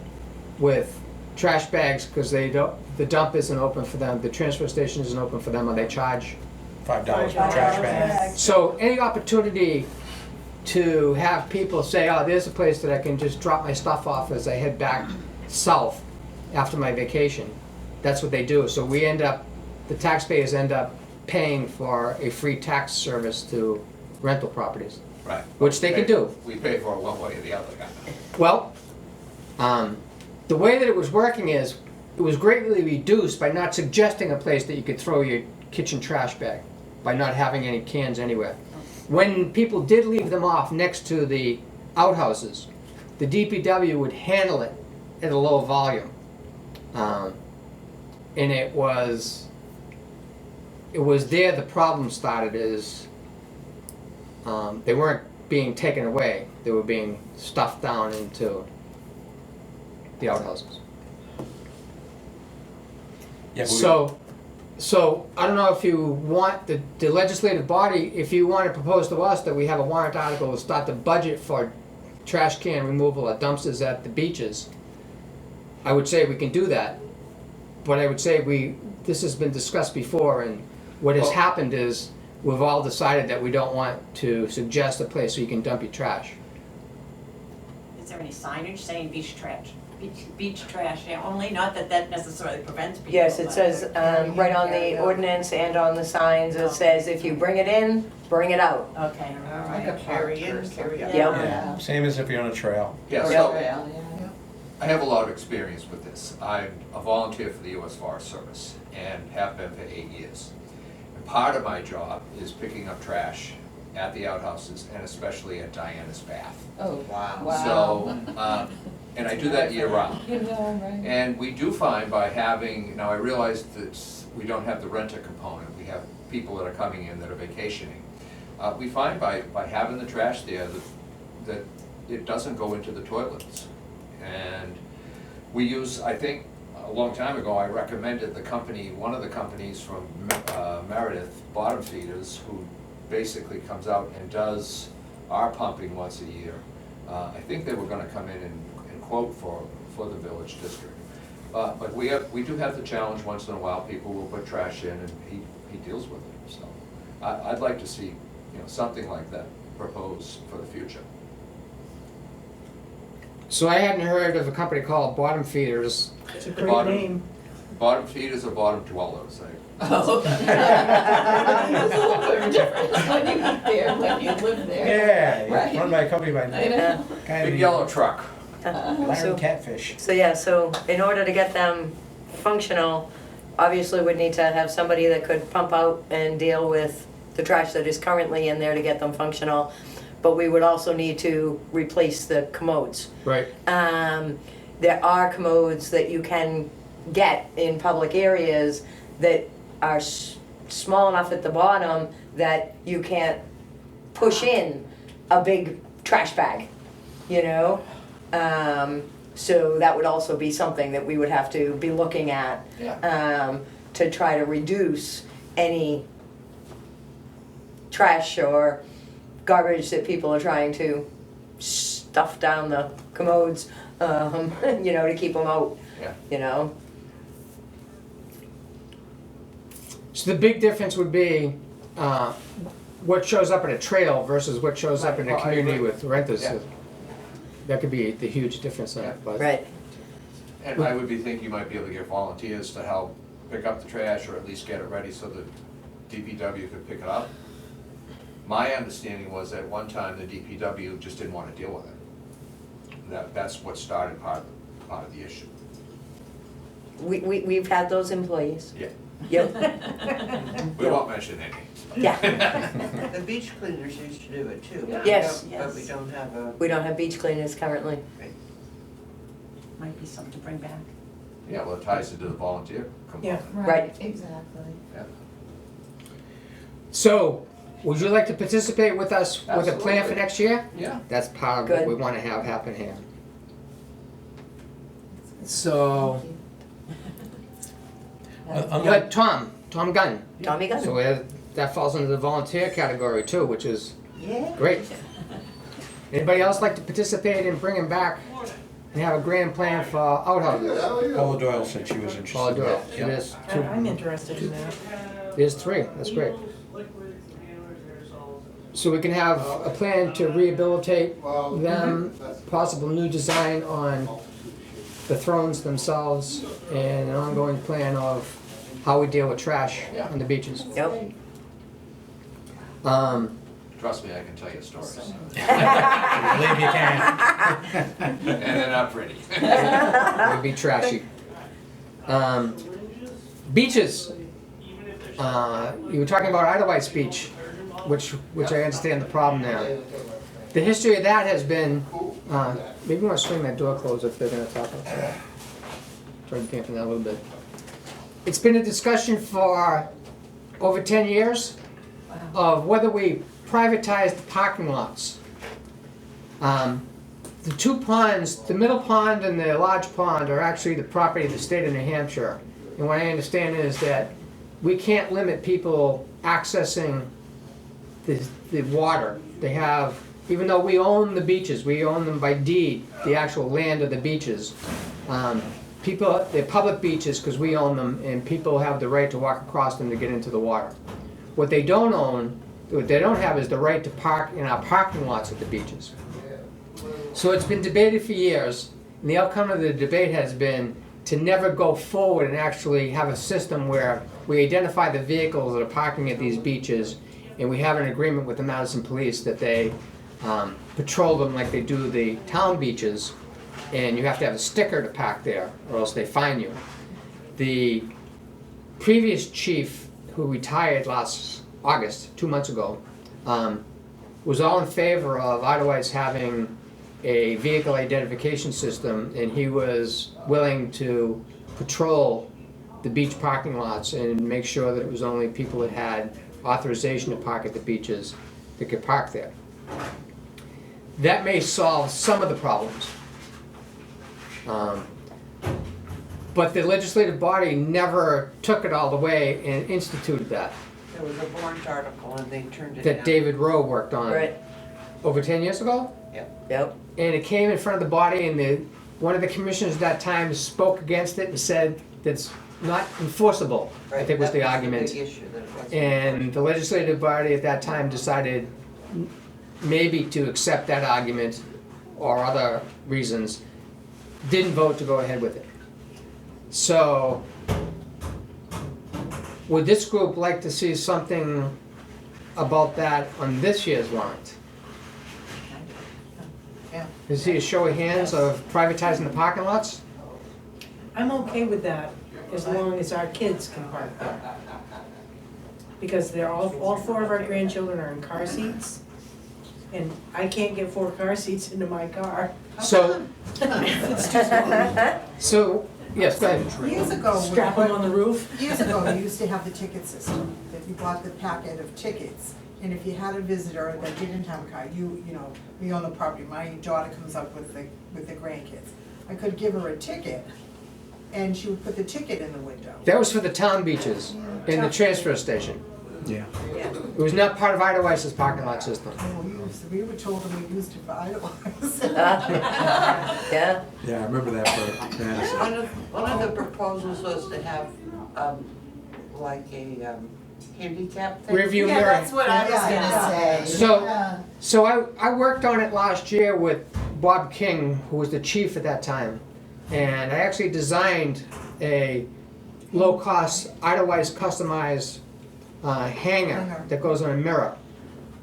with trash bags because the dump isn't open for them, the transfer station isn't open for them, or they charge. $5 for trash bags. So any opportunity to have people say, oh, there's a place that I can just drop my stuff off as I head back south after my vacation, that's what they do. So the taxpayers end up paying for a free tax service to rental properties. Right. Which they can do. We pay for it one way or the other. Well, the way that it was working is, it was greatly reduced by not suggesting a place that you could throw your kitchen trash bag, by not having any cans anywhere. When people did leave them off next to the outhouses, the DPW would handle it at a low volume. And it was there the problem started is, they weren't being taken away, they were being stuffed down into the outhouses. Yeah, but So I don't know if you want the legislative body, if you want to propose to us that we have a warrant article to start the budget for trash can removal at dumpsters at the beaches, I would say we can do that. But I would say this has been discussed before, and what has happened is we've all decided that we don't want to suggest a place where you can dump your trash. Is there any signage saying beach trash? Beach trash only, not that necessarily prevents people. yes, it but- says, right on the ordinance and on the signs, it says if you bring it in, bring it out. Okay, all right. Carry in, carry out. Yep. yeah, same as if you're on a trail. Yeah, Or so trail, yeah. I have a lot of experience with this. I'm a volunteer for the U.S. Forest Service and have been for 8 years. And part of my job is picking up trash at the outhouses and especially at Diana's Bath. Oh, wow. So, and I do that year round. You know, right. And we do find by having, now I realize that we don't have the renter component, we have people that are coming in that are vacationing. We find by having the trash there that it doesn't go into the toilets. And we use, I think, a long time ago, I recommended one of the companies from Meredith, Bottom Feeders, who basically comes out and does our pumping once a year. I think they were gonna come in and quote for the village district. But we do have the challenge once in a while, people will put trash in and he deals with it, so. I'd like to see, something like that proposed for the future. So I hadn't heard of a company called Bottom Feeders. It's a great Bottom- name. Bottom feeders or bottom dwellers, Oh. There's a little bit of difference when you eat there, when you live there. Yeah, Right. run by a company by I know. kind Big of yellow truck. Larry Catfish. So yeah, so in order to get them functional, obviously we'd need to have somebody that could pump out and deal with the trash that is currently in there to get them functional. But we would also need to replace the commodes. Right. There are commodes that you can get in public areas that are small enough at the bottom that you can't push in a big trash bag, So that would also be something that we would have to be looking at to try to reduce any trash or garbage that people are trying to stuff down the commodes, to keep them out, Yeah. So the big difference would be what shows up in a trail versus what shows up in a Right. Well, I community agree. with renters. Yeah. That could be the huge difference in it. But right? And I would be thinking you might be able to get volunteers to help pick up the trash or at least get it ready so that DPW could pick it up. My understanding was at one time the DPW just didn't wanna deal with it. That's what started part of the issue. We've had those employees. Yeah. Yep, We won't mention any. yeah. The beach cleaners used to do it too. Yes. But we don't have a. We don't have beach cleaners currently. Might be something to bring back. Yeah, well, it ties into the volunteer component. Right. Exactly. Yeah. So, would you like to participate with us with a plan for Absolutely. next year? Yeah. That's part of what Good. we wanna have happen here. So, you had Tom Gunn. Tommy got So it. that falls into the volunteer category too, which is Yeah. great. Anybody else like to participate in bringing back and have a grand plan for outhouses? Paula Doyle said she was interested. Paula Doyle, Yeah. it is I'm interested in that. there's 3, that's great. So we can have a plan to rehabilitate them, possible new design on the thrones themselves, and an ongoing plan of how we deal with trash on the beaches. Yep. Trust me, I can tell you stories. Believe you can. And they're not pretty. It would be trashy. Beaches. You were talking about Eidelweiss Beach, which I understand the problem there. The history of that has been, maybe you want to swing that door closed if they're going to talk about that. Try to dampen that a little bit. It's been a discussion for over 10 years of whether we privatize the parking lots. The 2 ponds, the middle pond and the large pond, are actually the property of the state of New Hampshire. And what I understand is that we can't limit people accessing the water. They have, even though we own the beaches, we own them by deed, the actual land of the beaches. People, they're public beaches because we own them, and people have the right to walk across them to get into the water. What they don't own, what they don't have, is the right to park in our parking lots at the beaches. So it's been debated for years, and the outcome of the debate has been to never go forward and actually have a system where we identify the vehicles that are parking at these beaches, and we have an agreement with the Madison Police that they patrol them like they do the town beaches, and you have to have a sticker to park there, or else they fine you. The previous chief, who retired last August, 2 months ago, was all in favor of Eidelweiss having a vehicle identification system, and he was willing to patrol the beach parking lots and make sure that it was only people that had authorization to park at the beaches that could park there. That may solve some of the problems. But the legislative body never took it all the way and instituted that, There was a warrant article and they turned it down. that David Rowe worked on Right. over 10 years ago. Yep. And it came in front of the body, and one of the commissioners at that time spoke against it and said that's not enforceable, I think was the argument. That was the big issue, that it wasn't. And the legislative body at that time decided maybe to accept that argument or other reasons, didn't vote to go ahead with it. So, would this group like to see something about that on this year's warrant? Yeah. Is he a show of hands of privatizing the parking lots? I'm okay with that, as long as our kids can park there. Because they're all 4 of our grandchildren are in car seats, and I can't get 4 car seats into my car. So, It's too small. so, yes, go ahead. Years ago, Strap them on the roof. years ago, we used to have the ticket system, that you bought the packet of tickets. And if you had a visitor that didn't have a car, you know, we own the property, my daughter comes up with the grandkids. I could give her a ticket, and she would put the ticket in the window. That was for the town beaches and the transfer station. Yeah. It was not part of Eidelweiss's parking lot system. And we were told that we used it for Eidelweiss. Yeah. Yeah, I remember that for Madison. One of the proposals was to have, like a handicap thing. Rearview Yeah, mirror. that's what I was gonna say. So- Yeah. So I worked on it last year with Bob King, who was the chief at that time. And I actually designed a low-cost Eidelweiss customized hanger that goes on a mirror.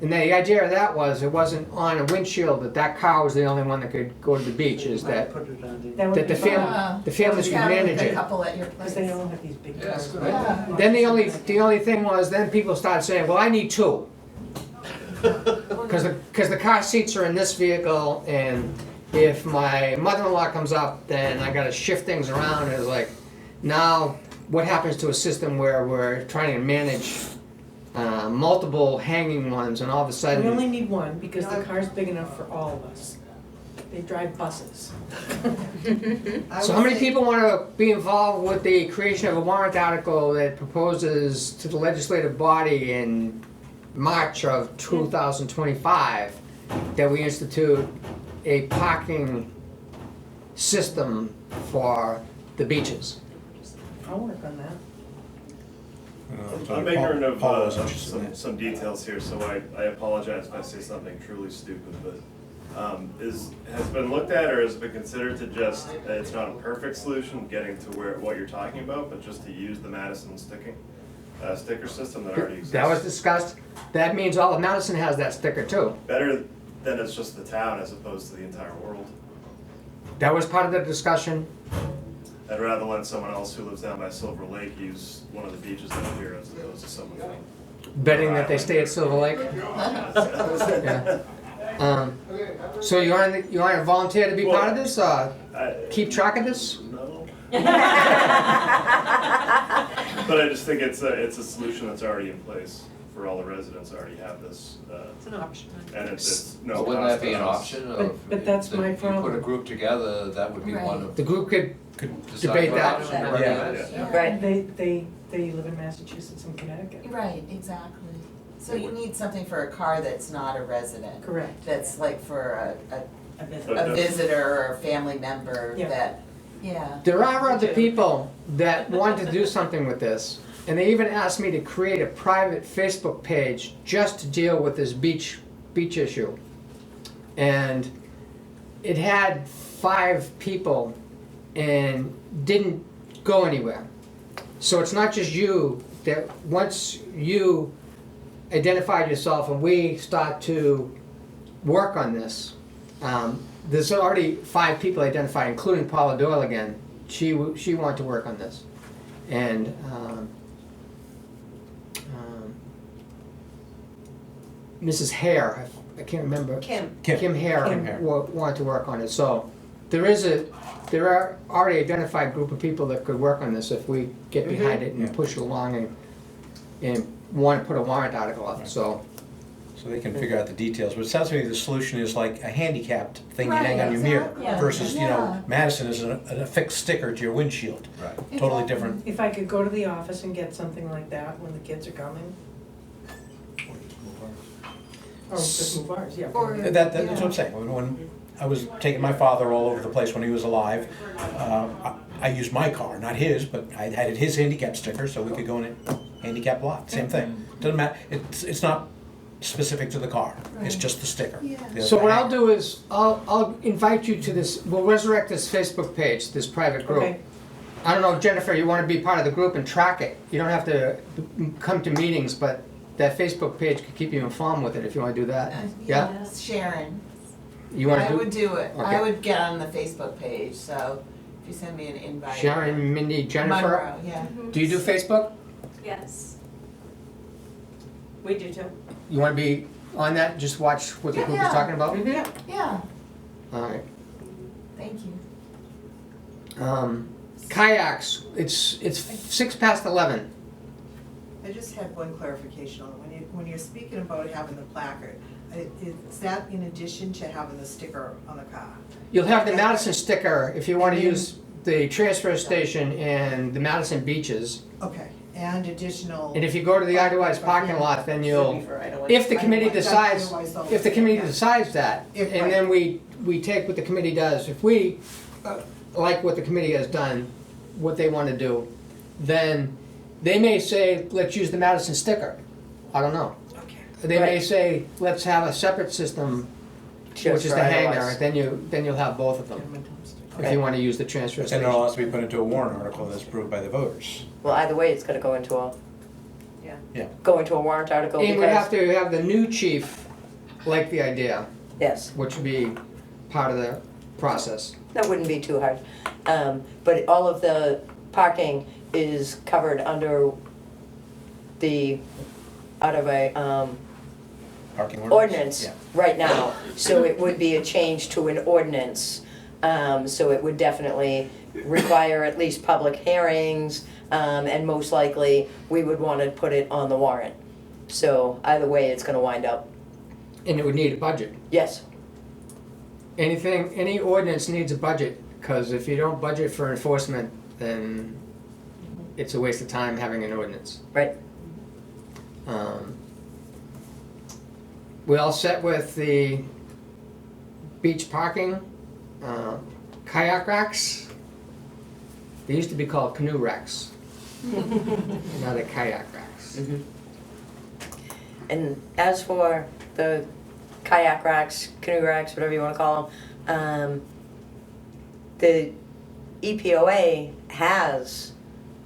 And the idea of that was, it wasn't on a windshield, that car was the only one that could go to the beach, is that That would that be the fun, families would manage it. couple at your because they all have these big cars. Then the only thing was, then people started saying, well, I need two. Because the car seats are in this vehicle, and if my mother-in-law comes up, then I gotta shift things around, and it's like, now, what happens to a system where we're trying to manage multiple hanging ones, and all of a We sudden, only need one, because the car's big enough for all of us. They drive buses. so how many people want to be involved with the creation of a warrant article that proposes to the legislative body in March of 2025 that we institute a parking system for the beaches? I'll work on that. I'm ignorant of Paul was interested in that. some details here, so I apologize if I say something truly stupid, but has been looked at or has been considered to just, it's not a perfect solution getting to what you're talking about, but just to use the Madison sticker system that already exists? That was discussed. That means all of Madison has that sticker too. Better than it's just the town as opposed to the entire world. That was part of the discussion. I'd rather let someone else who lives down by Silver Lake use one of the beaches down here as opposed to someone from. Betting that they stay at Silver Lake. Yeah. So you want to volunteer to be part of this? Keep track of this? No. But I just think it's a solution that's already in place for all the residents already have this. It's an option. And it's no. But wouldn't that cost be to an us. option of? But that's that my if you put a problem. group together, that would be one of. The group could decide debate what that. option to Yeah. recommend. Right. They live in Massachusetts and Connecticut. Right, exactly. So you need something for a car that's not a resident. Correct. That's like for A visit. But a that's- visitor or a family member Yeah. that, yeah. There are other people that want to do something with this, and they even asked me to create a private Facebook page just to deal with this beach issue. And it had 5 people and didn't go anywhere. So it's not just you, that once you identified yourself and we start to work on this, there's already 5 people identified, including Paula Doyle again. She wanted to work on this. And Mrs. Hare, I can't remember. Kim. Kim Hare Kim. wanted to work on it. So there are already identified group of people that could work on this if we get behind it and Yeah. push it along and want to put a warrant article up. So So they can figure out the details, but it sounds to me the solution is like a handicapped thing you hang on your mirror Right, versus, you know, yeah. Madison is a affixed sticker to your windshield. Right. Totally Exactly. different. If I could go to the office and get something like that when the kids are coming, or just move ours, yeah. Or- That's what I'm saying. When I was taking my father all over the place when he was alive, I used my car, not his, but I had his handicap sticker so we could go in a handicap lot. Same thing. Doesn't matter. It's not specific to the car. It's just the sticker. Yeah. So what I'll do is, I'll invite you to this, we'll resurrect this Facebook page, this private group. Okay. I don't know, Jennifer, you wanna be part of the group and track it. You don't have to come to meetings, but that Facebook page could keep you informed with it if you wanna do that. Yeah? Sharon, You wanna I do? would do it. Okay. I would get on the Facebook page, so if you send me an invite. Sharon, Mindy, Jennifer, Monroe, yeah. do you do Facebook? Yes. We do too. You wanna be on that, just watch what the group is Yeah. talking about? Yeah, yeah, Alright. thank you. Kayaks, it's 11:06. I just had one clarification on it. When you're speaking about having the placard, is that in addition to having the sticker on the car? You'll have the Madison sticker if you wanna use the transfer station and the Madison beaches. Okay, and additional. And if you go to the Eidelweiss parking lot, then you'll, if the committee decides, if the committee decides that, If, and then we take what the committee does, if we like what the committee has done, what they wanna do, then they may say, let's use the Madison sticker. I don't know. Okay. They may say, let's have a separate system, Just which is for the hanger, Eidelweiss. then you'll have both of them, if you wanna use the transfer But then station. it'll also be put into a warrant article that's approved by the voters. Well, either way, it's gonna go into a go into a warrant article And we have because, to have the new chief like the idea, yes, which would be part of the process. that wouldn't be too hard. But all of the parking is covered under out of a, Parking ordinance Yeah. right now, so it would be a change to an ordinance. So it would definitely require at least public hearings, and most likely, we would want to put it on the warrant. So either way, it's gonna wind up, And it would need a budget. yes, Any ordinance needs a budget, because if you don't budget for enforcement, then it's a waste of time having an ordinance. right? We all set with the beach parking, kayak racks? They used to be called canoe racks. Now they're kayak racks. Mhm. And as for the kayak racks, canoe racks, whatever you wanna call them, the EPOA has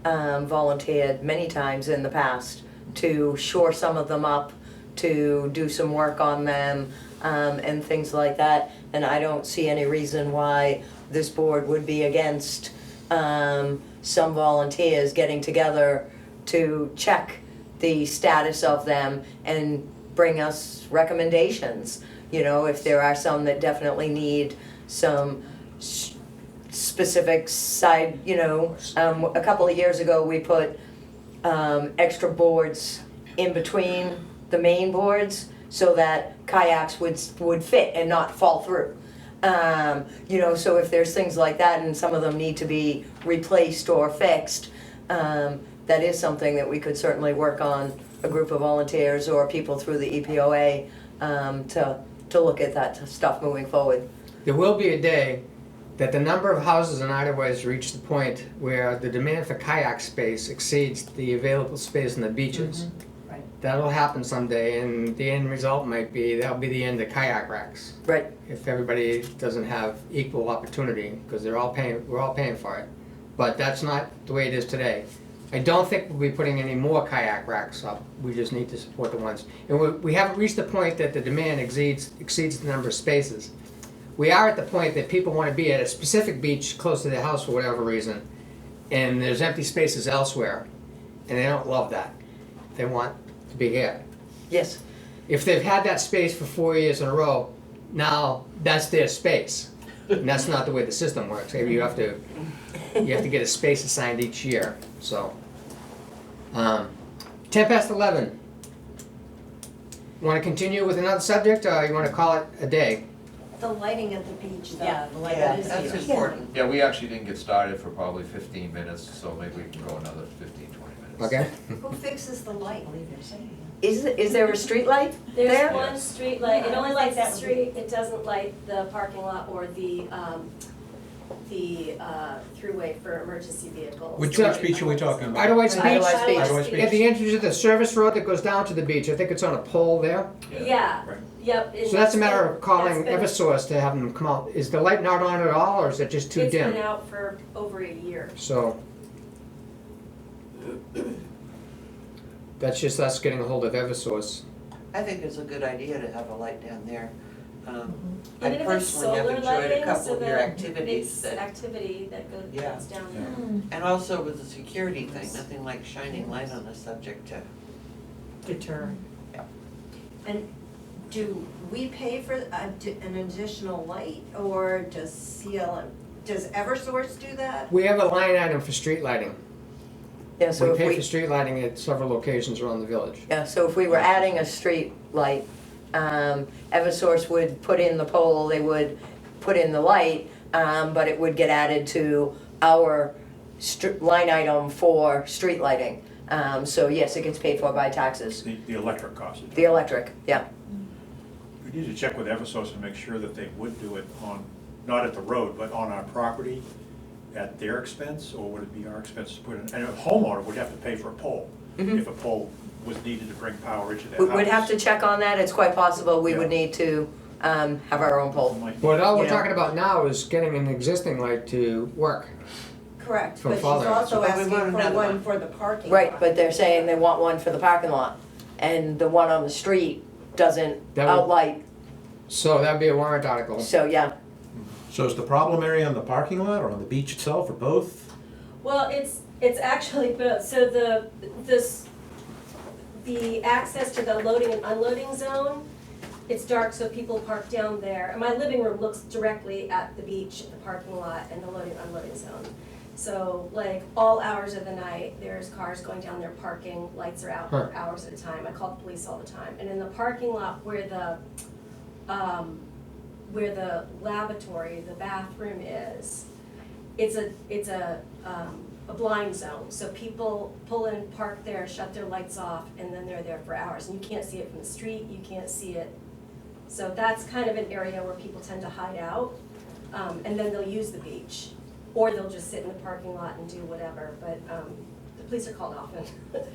volunteered many times in the past to shore some of them up, to do some work on them, and things like that. And I don't see any reason why this board would be against some volunteers getting together to check the status of them and bring us recommendations. You know, if there are some that definitely need some specific side, you know, a couple of years ago, we put extra boards in between the main boards so that kayaks would fit and not fall through. You know, so if there's things like that and some of them need to be replaced or fixed, that is something that we could certainly work on, a group of volunteers or people through the EPOA, to look at that stuff moving forward. There will be a day that the number of houses in Eidelweiss reach the point where the demand for kayak space exceeds the available space on the beaches. Right. That'll happen someday, and the end result might be, that'll be the end of kayak racks. Right. If everybody doesn't have equal opportunity, because we're all paying for it. But that's not the way it is today. I don't think we'll be putting any more kayak racks up, we just need to support the ones. And we haven't reached the point that the demand exceeds the number of spaces. We are at the point that people want to be at a specific beach close to their house for whatever reason, and there's empty spaces elsewhere, and they don't love that. They want to be here. Yes. If they've had that space for 4 years in a row, now that's their space. And that's not the way the system works. Maybe you have to get a space assigned each year, so. 11. Want to continue with another subject, or you want to call it a day? The lighting at the beach, Yeah, the like Yeah, that is that's huge. important. Yeah, we actually didn't get started for probably 15 minutes, so maybe we can go another 15, 20 minutes. Okay? Who fixes the light? Is there a street light there? There's one street light, it only I lights think the that would be- street, it doesn't light the parking lot or the throughway for emergency vehicles. Which beach are we talking about? Eidelweiss Beach, Eidelweiss Beach. Eidelweiss Beach. at the entrance of the service road that goes down to the beach, I think it's on a pole there. Yeah, Right. yep. So that's a matter of calling that's been- Eversource to have them come out. Is the light not on at all, or is it just too dim? It's been out for over a year. So. That's just us getting a hold of Eversource. I think it's a good idea to have a light down there. I Even if it's personally have solar enjoyed a lighting, couple so of your that activities it's that, activity that Yeah. goes down Yeah. there. and also with the security thing, nothing like shining light on the subject to. Deter. And do we pay for an additional light, or does does Eversource do that? We have a line item for street lighting. Yeah, so We if pay we, for street lighting at several locations around the village. yeah, so if we were adding a street light, Eversource would put in the pole, they would put in the light, but it would get added to our line item for street lighting. So yes, it gets paid for by taxes. The electric cost. The electric, yeah. We need to check with Eversource and make sure that they would do it on, not at the road, but on our property at their expense, or would it be our expense to put in? And a homeowner would have to pay for a pole, if a pole was needed to bring power into their house. We'd have to check on that, it's quite possible we would Yeah. need to have our own pole. Might- What all we're You know. talking about now is getting an existing light to work. Correct, From but she's father. also But we asking want for another one one. for the parking Right, lot. but they're saying they want one for the parking lot, and the one on the street doesn't That would- outlight, So that'd be a warrant article. so yeah. So is the problem area on the parking lot or on the beach itself or both? Well, it's actually, so the access to the loading and unloading zone, it's dark, so people park down there. And my living room looks directly at the beach, the parking lot, and the loading, unloading zone. So like all hours of the night, there's cars going down there parking, lights are out for hours at a time. I call the police all the time. And in the parking lot where the lavatory, the bathroom is, it's a blind zone. So people pull in, park there, shut their lights off, and then they're there for hours. And you can't see it from the street, you can't see it. So that's kind of an area where people tend to hide out, and then they'll use the beach. Or they'll just sit in the parking lot and do whatever, but the police are called often. But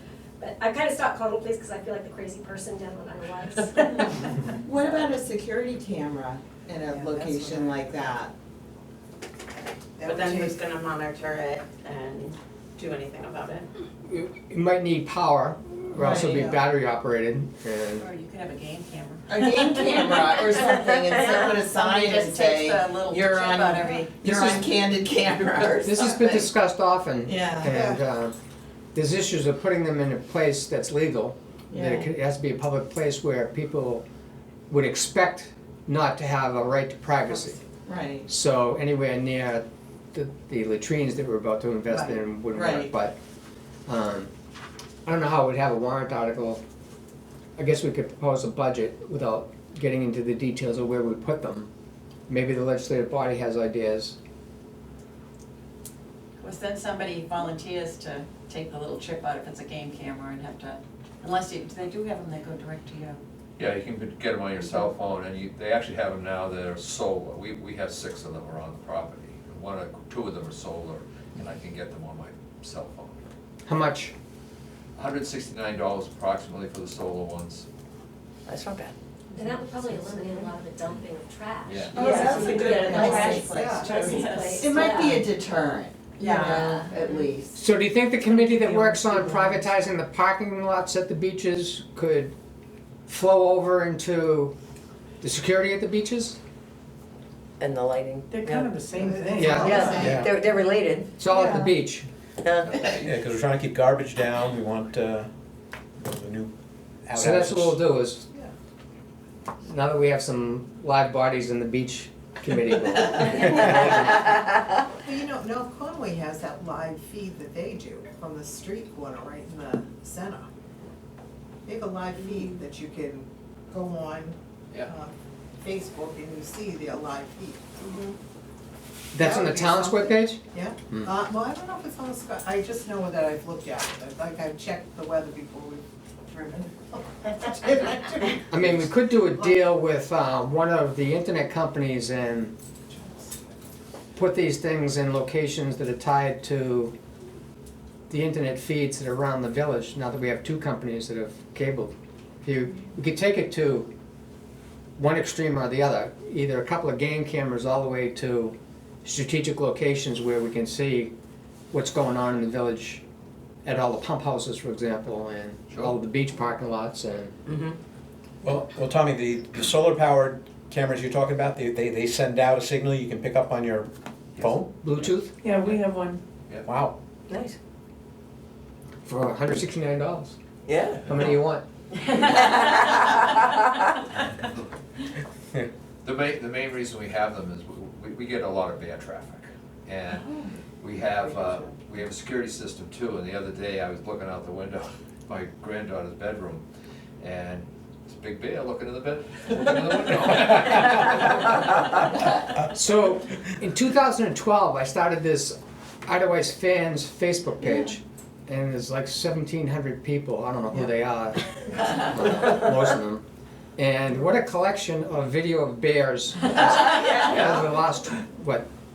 I kind of stopped calling the police because I feel like the crazy person down on Eidelweiss. What about a security camera in Yeah, a that's location what like that? But then who's gonna monitor it and do anything about it? You might need power, or else it'll be Right. battery operated, and Or you could have a game camera. A game camera or something and put a sign Somebody and just takes say, the little chip you're on, out every. you're This on is- candid camera or this has been something. discussed often. Yeah. And there's issues of putting them in a place that's legal. That Yeah. it has to be a public place where people would expect not to have a right to privacy. Right, So anywhere near the latrines that we're about to invest in wouldn't work, Right. but, I don't know how we'd have a warrant article. I guess we could propose a budget without getting into the details of where we put them. Maybe the legislative body has ideas. Was then somebody volunteers to take the little chip out if it's a game camera and have to, unless you, they do have them, they go direct to you. Yeah, you can get them on your cell phone, and they actually have them now that are solar. We have 6 of them around the property. 2 of them are solar, and I can get them on my cell phone. How much? $169 approximately for the solar ones. That's not bad. And that would probably eliminate a lot of the dumping of trash. Yeah. Oh, that's So a you good get a place. trash Yeah. place, Yes. it might be yeah. a deterrent, you know, Yeah. at least. So do you think the committee that works on privatizing the parking lots at the beaches could flow over into the security at the beaches? And the lighting. They're kind of the same thing. Yeah. Yeah, Yeah. they're related. It's all at the Yeah. beach. Yeah. Yeah, because we're trying to keep garbage down, we want, the new outhouses. So that's what we'll do is, now that we have some live bodies in the beach committee, we'll- Well, you know, North Conway has that live feed that they do from the street corner right in the center. They have a live feed that you can go on Yeah. Facebook and you see their live feed. that's on the town's webpage? Yeah, Hmm. well, I don't know if it's on the, I just know that I've looked at it, like I've checked the weather before we've driven. I mean, we could do a deal with one of the internet companies and put these things in locations that are tied to the internet feeds that are around the village, now that we have 2 companies that have cabled. We could take it to one extreme or the other, either a couple of game cameras all the way to strategic locations where we can see what's going on in the village at all the pump houses, for example, and all of the beach parking lots and. Well, Tommy, the solar powered cameras you're talking about, they send out a signal you can pick up on your phone? Bluetooth? Yeah, we have one. Wow. Nice. For $169. Yeah. How many do you want? The main reason we have them is we get a lot of van traffic. And we have a security system too, and the other day I was looking out the window, my granddaughter's bedroom, and it's a big bear looking in the window. So, in 2012, I started this Eidelweiss fans Facebook page, and there's like 1,700 people, I don't know who they are, most of them. And what a collection of video of bears over the last,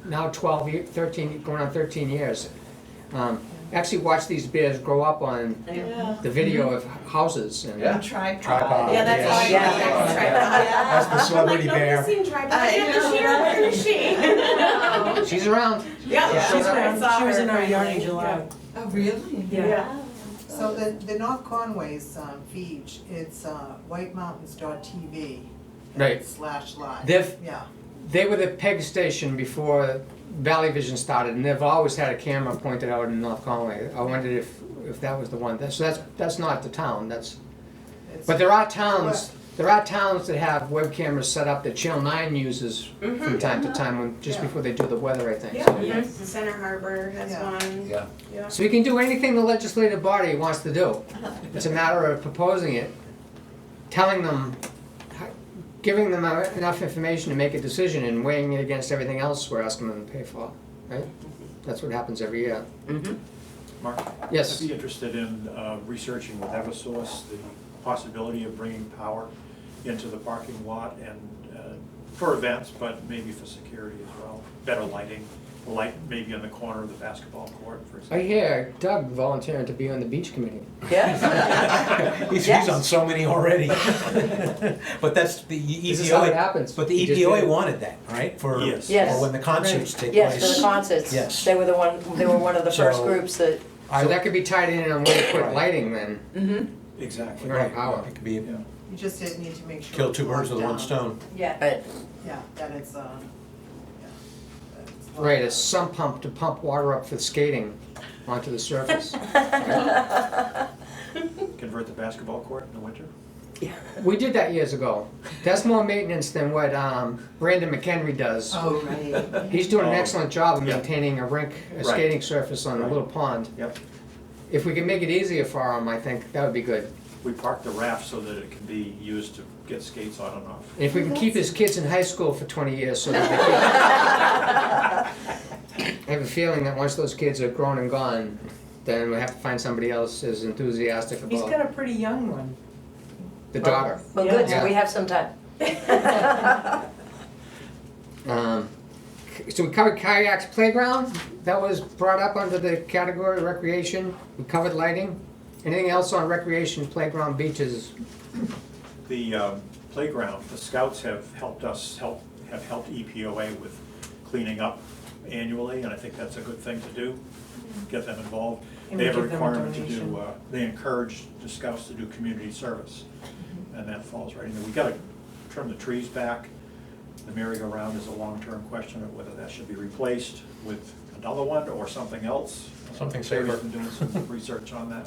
now 13, going on 13 years. actually watched these bears grow up on Yeah. the video of houses and. Yeah. Tripod. Yeah, that's how I Yeah. contact Tripod. That's the celebrity I'm like, bear. nobody's seen Tripod. I Yet this know, year, where is she? She's around. Yeah, She's I around, saw she was her in our yard in finally. July. Oh, really? Yeah. So the North Conway's feed, it's whitemountains.tv Right. /live. They've- Yeah. They were the PEG station before Valley Vision started, and they've always had a camera pointed out in North Conway. I wondered if that was the one. So that's not the town. It's- But there are towns that have web cameras set up that Channel 9 uses from time to time when just Yeah. before they do the weather, I think. Yes, Center Harbor has Yeah. one. Yeah. So we can do anything the legislative body wants to do. It's a matter of proposing it, telling them, giving them enough information to make a decision and weighing it against everything else we're asking them to pay for, right? That's what happens every year. Mark? Yes. I'd be interested in researching with Eversource the possibility of bringing power into the parking lot and for events, but maybe for security as well. Better lighting, light maybe on the corner of the basketball court, for I example. hear Doug volunteering to be on the beach committee. Yeah? He's Yes. on so many already. But that's the This is how it EDOA, happens. but the You just EDOA did it. wanted that, right? For Yes. Yes. for when the concerts take place. Yes, for the concerts. Yes. They were one of the first So- groups that, So that could be tied in on where to put Right. lighting then. Exactly. You're right, power. It could be, Yeah. You just need to make sure. kill it's two birds with locked one down. stone. Yeah. but Yeah, that it's, yeah. that it's locked Right, a down. sump pump to pump water up for skating onto the surface. Convert the basketball court in the winter? We did that years ago. That's more maintenance than what Brandon McHenry does. Oh, right. He's doing an Oh. excellent job of Yeah. maintaining a Right. skating surface on a Right. little pond. Yep. If we can make it easier for him, I think that would be good. We parked the raft so that it can be used to get skates on and off. And if we can keep his kids in high school for 20 years so that they can, I have a feeling that once those kids are grown and gone, then we have to find somebody else as enthusiastic He's about got a pretty young one. the daughter. well, good, so Yeah. we have some time. So we covered kayaks playground, that was brought up under the category recreation. We covered lighting. Anything else on recreation, playground, beaches? The playground, the scouts have helped EPOA with cleaning up annually, and I think that's a good thing to do, get them involved. And They we have a give them a requirement to donation. do, they encourage the scouts to do community service, and that falls right in there. We gotta trim the trees back. The merry-go-round is a long-term question of whether that should be replaced with another one or something else. Something Terry's safer. been doing some research on that.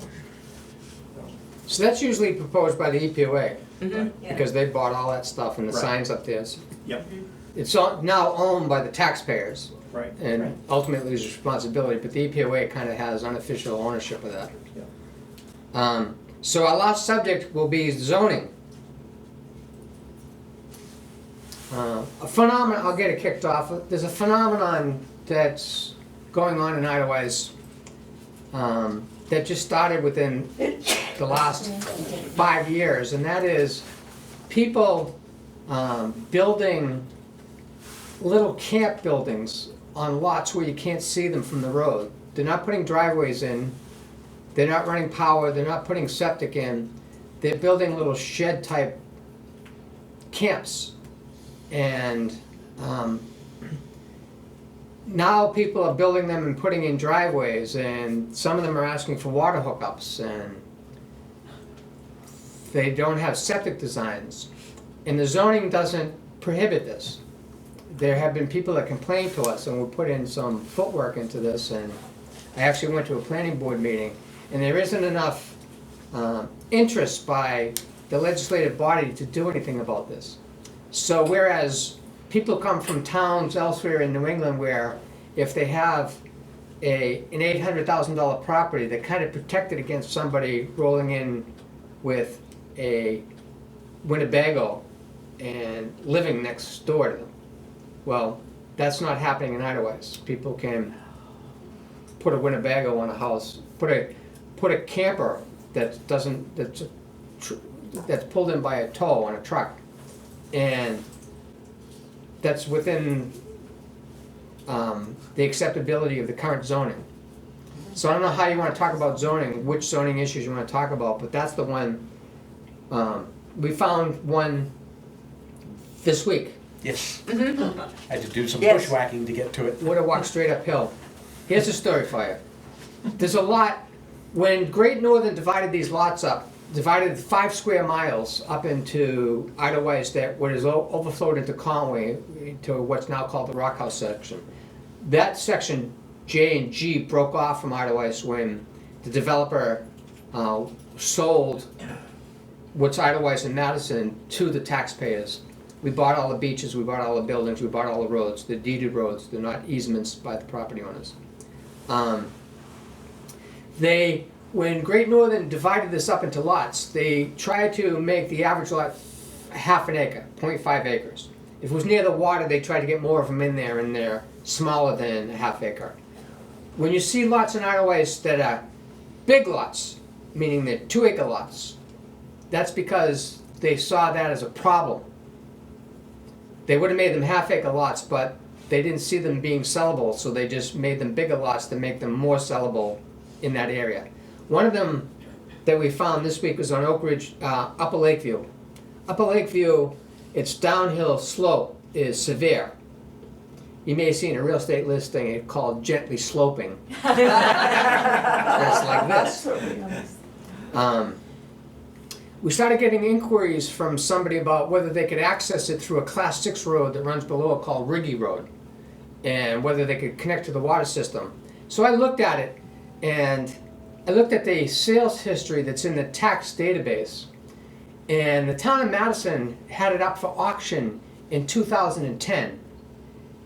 So that's usually proposed by the EPOA, Mhm. because they bought all that stuff and the Right. signs up there. So Yep, it's now owned by the taxpayers, right. and ultimately is responsibility, but the EPOA kind of has unofficial ownership of that. So our last subject will be zoning. A phenomenon, I'll get it kicked off. There's a phenomenon that's going on in Eidelweiss that just started within the last 5 years, and that is people building little camp buildings on lots where you can't see them from the road. They're not putting driveways in, they're not running power, they're not putting septic in, they're building little shed-type camps. And now people are building them and putting in driveways, and some of them are asking for water hookups, and they don't have septic designs. And the zoning doesn't prohibit this. There have been people that complain to us, and we put in some footwork into this, and I actually went to a planning board meeting, and there isn't enough interest by the legislative body to do anything about this. So whereas people come from towns elsewhere in New England where if they have an $800,000 property, they're kind of protected against somebody rolling in with a Winnebago and living next door to them. Well, that's not happening in Eidelweiss. People can put a Winnebago on a house, put a camper that's pulled in by a tow on a truck, and that's within the acceptability of the current zoning. So I don't know how you wanna talk about zoning, which zoning issues you wanna talk about, but that's the one, we found one this week. Yes. Mm-hmm. I had to do some Yes. bushwhacking to get to it. Would have walked straight uphill. Here's the story for you. There's a lot, when Great Northern divided these lots up, divided 5 square miles up into Eidelweiss that was overflowed into Conway, to what's now called the Rock House section. That section, J and G, broke off from Eidelweiss when the developer sold what's Eidelweiss and Madison to the taxpayers. We bought all the beaches, we bought all the buildings, we bought all the roads, the deeded roads, they're not easements by the property owners. When Great Northern divided this up into lots, they tried to make the average lot half an acre, 0.5 acres. If it was near the water, they tried to get more of them in there, and they're smaller than a half acre. When you see lots in Eidelweiss that are big lots, meaning they're 2 acre lots, that's because they saw that as a problem. They would have made them half acre lots, but they didn't see them being sellable, so they just made them bigger lots to make them more sellable in that area. One of them that we found this week was on Oak Ridge, Upper Lakeview. Upper Lakeview, its downhill slope is severe. You may have seen a real estate listing it called gently sloping. It's like this. We started getting inquiries from somebody about whether they could access it through a class 6 road that runs below it called Riggy Road, and whether they could connect to the water system. So I looked at it, and I looked at the sales history that's in the tax database, and the town of Madison had it up for auction in 2010.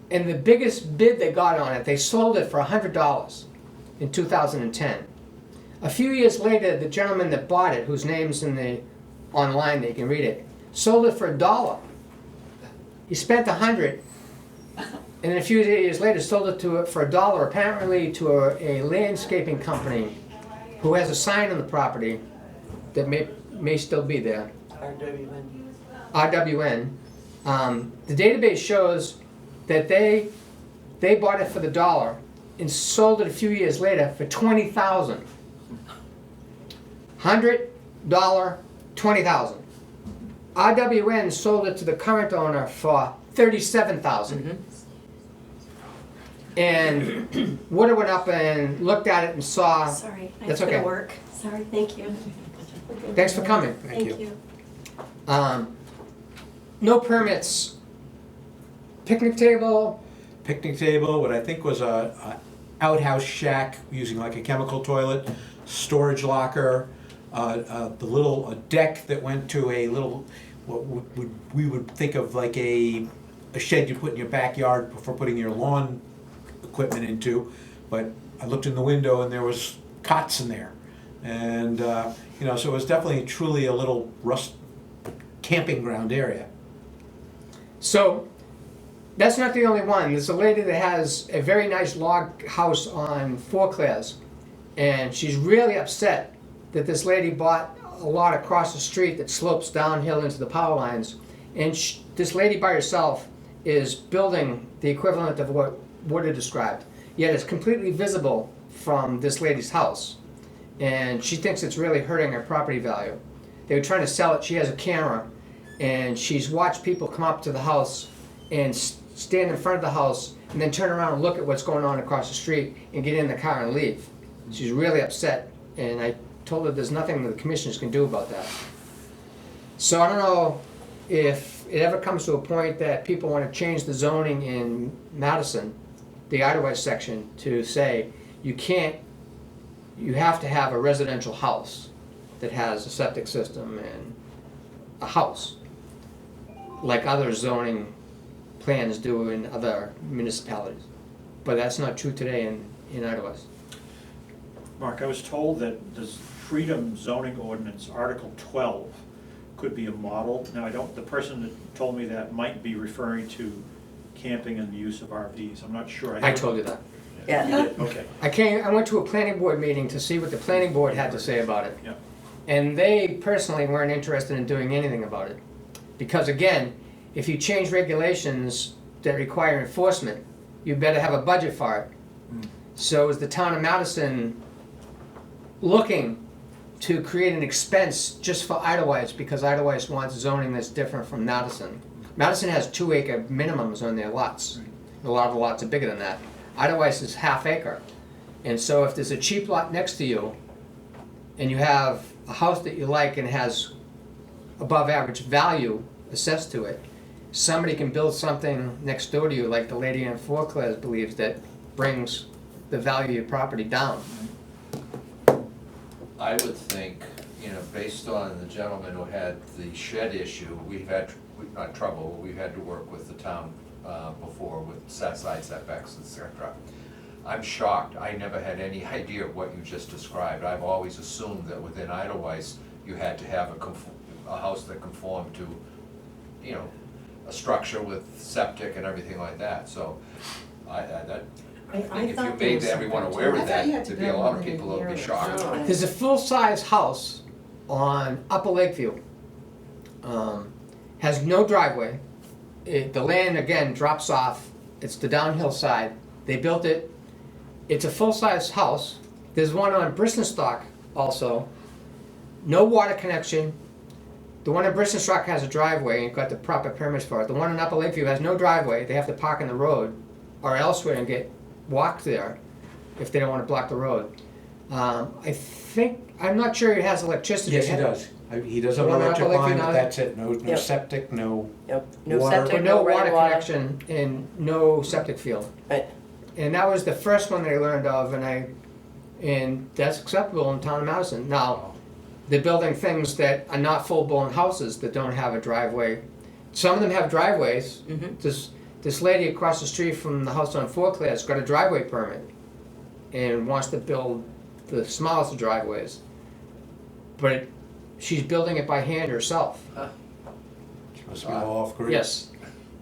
And the biggest bid they got on it, they sold it for $100 in 2010. A few years later, the gentleman that bought it, whose name's in the online, they can read it, sold it for $1. He spent $100, and then a few years later sold it for $1, apparently to a landscaping company who has a sign on the property that may still be there. RWN. The database shows that they bought it for the $1 and sold it a few years later for $20,000. $100, $20,000. RWN sold it to the current owner for $37,000. And Woodard went up and looked at it and saw. Sorry, I That's have to okay. work. Sorry, thank you. Thanks for coming. Thank you. No permits. Picnic table. Picnic table, what I think was a outhouse shack using like a chemical toilet, storage locker, the little deck that went to a little, what we would think of like a shed you put in your backyard for putting your lawn equipment into. But I looked in the window and there was cots in there. And, so it was definitely truly a little camping ground area. So that's not the only one. There's a lady that has a very nice log house on Forclairs, and she's really upset that this lady bought a lot across the street that slopes downhill into the power lines, and this lady by herself is building the equivalent of what Woodard described, yet it's completely visible from this lady's house, and she thinks it's really hurting her property value. They were trying to sell it. She has a camera, and she's watched people come up to the house and stand in front of the house and then turn around and look at what's going on across the street and get in the car and leave. She's really upset, and I told her there's nothing that the commissioners can do about that. So I don't know if it ever comes to a point that people want to change the zoning in Madison, the Eidelweiss section, to say you have to have a residential house that has a septic system and a house, like other zoning plans do in other municipalities. But that's not true today in Eidelweiss. Mark, I was told that this Freedom Zoning Ordinance, Article 12, could be a model. Now, the person that told me that might be referring to camping and the use of RVs. I'm not sure. I told you that. Yeah. You did? Okay. I went to a planning board meeting to see what the planning board had to say about it. Yeah. And they personally weren't interested in doing anything about it. Because again, if you change regulations that require enforcement, you better have a budget for it. So is the town of Madison looking to create an expense just for Eidelweiss, because Eidelweiss wants zoning that's different from Madison? Madison has 2-acre minimums on their lots. A lot of the lots are bigger than that. Eidelweiss is half-acre. And so if there's a cheap lot next to you, and you have a house that you like and has above average value assessed to it, somebody can build something next door to you, like the lady in Fort Clares believes, that brings the value of your property down. I would think, based on the gentleman who had the shed issue, we've had, not trouble, we've had to work with the town before with side setbacks, etc. I'm shocked, I never had any idea of what you just described. I've always assumed that within Eidelweiss, you had to have a house that conformed to, a structure with septic and everything like that, so I think if you made everyone aware of that, there'd be a lot of people that would be shocked. There's a full-size house on Upper Lakeview. Has no driveway. The land, again, drops off. It's the downhill side. They built it. It's a full-size house. There's one on Bristenstock also. No water connection. The one in Bristenstock has a driveway and got the proper permits for it. The one in Upper Lakeview has no driveway. They have to park in the road or elsewhere and get walked there if they don't want to block the road. I'm not sure he has electricity. Yes, he does. He does have The an one on electric Upper line, Lakeview but now? that's it. No Yep. septic, no No water. septic, But no water rainwater. connection and no septic field. Right. And that was the first one they learned of, and that's acceptable in town of Madison. Now, they're building things that are not full-blown houses that don't have a driveway. Some of them have driveways. Mhm. This lady across the street from the house on Fort Clares got a driveway permit and wants to build the smallest of driveways. But she's building it by hand herself. She must be all off grid. Yes.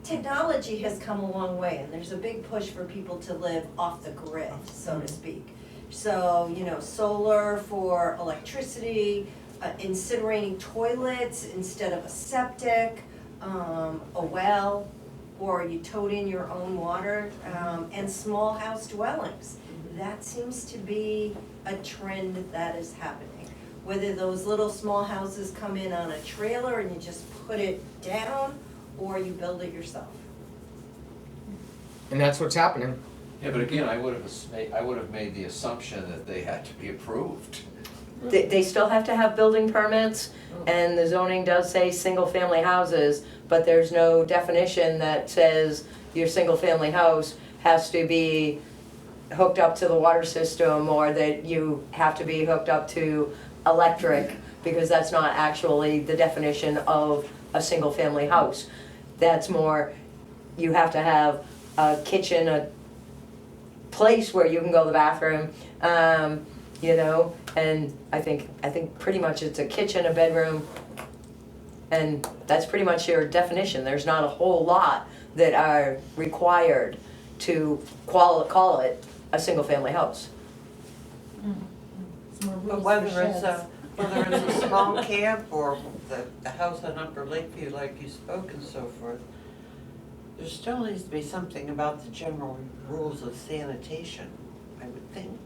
Technology has come a long way, and there's a big push for people to live off the grid, so to speak. So, solar for electricity, incinerating toilets instead of a septic, a well, or you tote in your own water, and small house dwellings. That seems to be a trend that is happening. Whether those little small houses come in on a trailer and you just put it down, or you build it yourself. And that's what's happening. Yeah, but again, I would have made the assumption that they had to be approved. They still have to have building permits, and the zoning does say single-family houses, but there's no definition that says your single-family house has to be hooked up to the water system, or that you have to be hooked up to electric, because that's not actually the definition of a single-family house. That's more, you have to have a kitchen, a place where you can go to the bathroom, and I think pretty much it's a kitchen, a bedroom, and that's pretty much your definition. There's not a whole lot that are required to call it a single-family house. But whether it's a small camp or the house on Upper Lakeview like you spoke and so forth, there still needs to be something about the general rules of sanitation, I would think,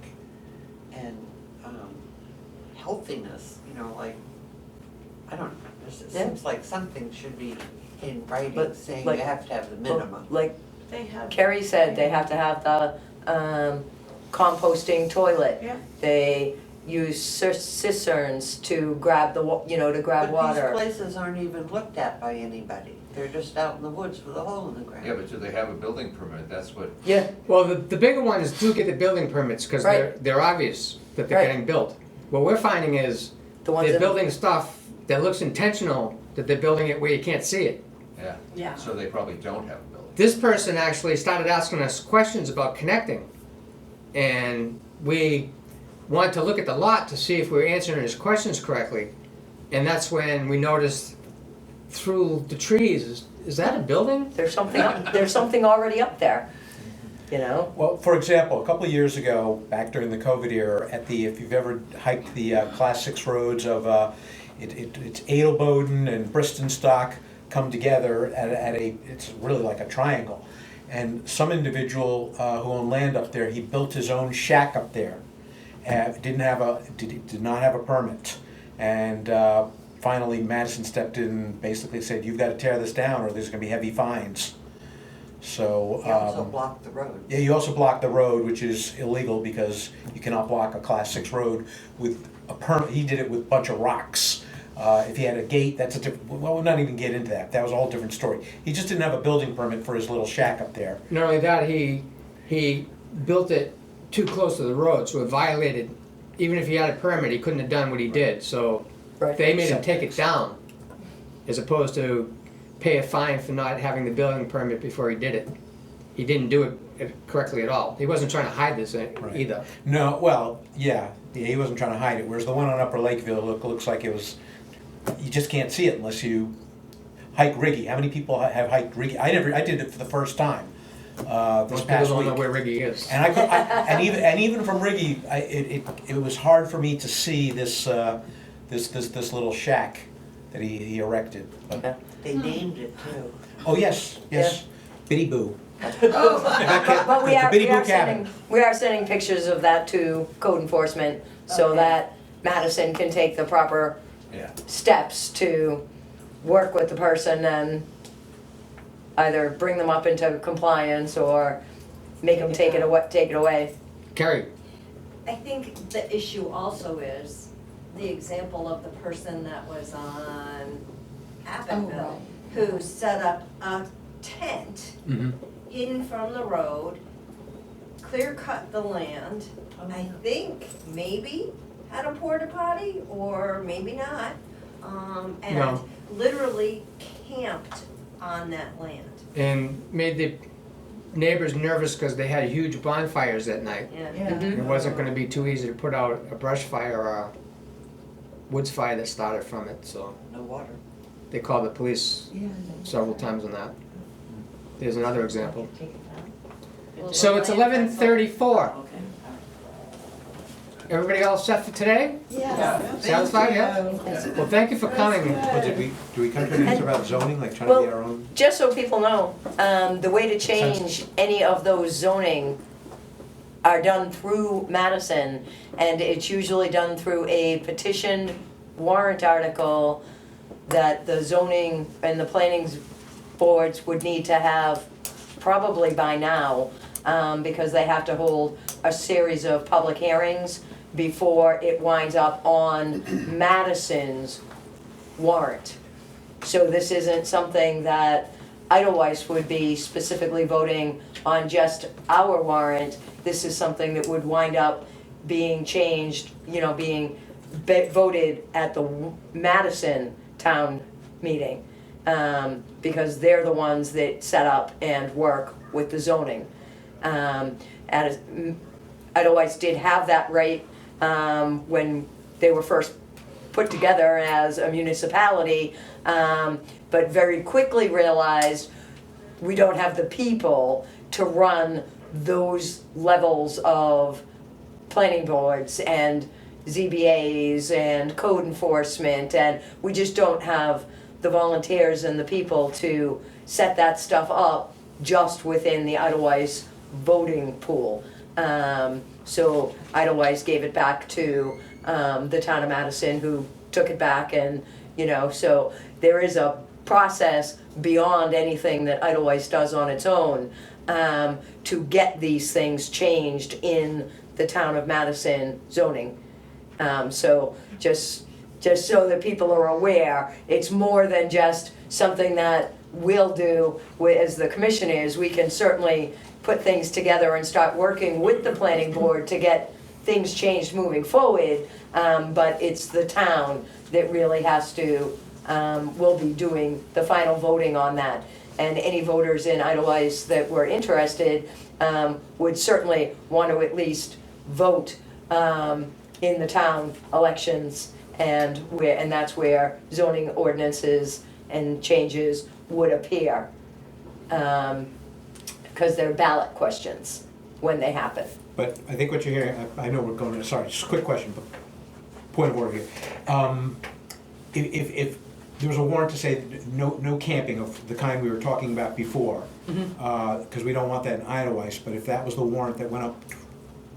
and healthiness, I don't know, it seems like something should be in writing But, saying like- you have to have the minimum. Like They have. Carrie said, they have to have the composting toilet. Yeah. They use cisterns to grab to grab water. But these places aren't even looked at by anybody. They're just out in the woods with a hole in the ground. Yeah, but do they have a building permit? That's what, Yeah, Well, the bigger ones do get the building permits because Right. they're obvious that they're Right. getting built. What we're finding is the ones they're that, building stuff that looks intentional, that they're building it where you can't see it. yeah. Yeah. So they probably don't have a building. This person actually started asking us questions about connecting. And we wanted to look at the lot to see if we were answering his questions correctly. And that's when we noticed through the trees, is that a building? there's something already up there, Well, for example, a couple of years ago, back during the COVID era, if you've ever hiked the Class 6 roads of, it's Eidelweiss and Bristenstock come together it's really like a triangle. And some individual who owned land up there, he built his own shack up there. Did not have a permit. And finally Madison stepped in and basically said, you've got to tear this down or there's gonna be heavy fines. So. You also blocked the road. Yeah, you also block the road, which is illegal because you cannot block a class 6 road with a permit. He did it with a bunch of rocks. If he had a gate, that's a different, well, we'll not even get into that. That was a whole different story. He just didn't have a building permit for his little shack up there. Not only that, he built it too close to the road, so it violated, even if he had a permit, he couldn't have done what he did, so Right. they made him take it down, as opposed to pay a fine for not having the building permit before he did it. He didn't do it correctly at all. He wasn't trying to hide this either. No, well, yeah, he wasn't trying to hide it, whereas the one on Upper Lakeville looks like it was, you just can't see it unless you hike Riggy. How many people have hiked Riggy? I did it for the first time this Most people past don't know week. where Riggy is. And even from Riggy, it was hard for me to see this little shack that he erected. But, They named it too. oh yes, Biddy Boo. But we are, Bitty we are Boo Cabin. sending pictures of that to code enforcement so Okay. that Madison can take the proper Yeah. steps to work with the person and either bring them up into compliance or make them take it away. Carrie, I think the issue also is the example of the person that was on Appinville, who set up a tent hidden from the road, clear cut the land, I think maybe had a porta potty or maybe not, and No. literally camped on that land. and made the neighbors nervous because they had huge bonfires that night. Yeah. It wasn't gonna be too easy to put out a brush fire or a woods fire that started from it, so No water. they called the police several times on that. There's another example. So it's 11:34. Okay. Everybody all set for today? Yes. Satisfied, yeah? Well, thank you for coming. Well, do we come to an answer about zoning, like trying to get our own? Just so people know, the way to change any of those zoning are done through Madison, and it's usually done through a petition warrant article that the zoning and the planning boards would need to have probably by now, because they have to hold a series of public hearings before it winds up on Madison's warrant. So this isn't something that Eidelweiss would be specifically voting on just our warrant. This is something that would wind up being changed, being voted at the Madison town meeting. Because they're the ones that set up and work with the zoning. Eidelweiss did have that right when they were first put together as a municipality, but very quickly realized we don't have the people to run those levels of planning boards and ZBAs and code enforcement, and we just don't have the volunteers and the people to set that stuff up just within the Eidelweiss voting pool. So Eidelweiss gave it back to the town of Madison, who took it back, and so there is a process beyond anything that Eidelweiss does on its own to get these things changed in the town of Madison zoning. So just so that people are aware, it's more than just something that we'll do as the commissioners. We can certainly put things together and start working with the planning board to get things changed moving forward, but it's the town that really has to, will be doing the final voting on that. And any voters in Eidelweiss that were interested would certainly want to at least vote in the town elections, and that's where zoning ordinances and changes would appear. Because they're ballot questions when they happen. But I think what you're hearing, I know we're going to, sorry, just a quick question, but point of order here. If there was a warrant to say no camping of the kind we were talking about before, because we don't want that in Eidelweiss, but if that was the warrant that went up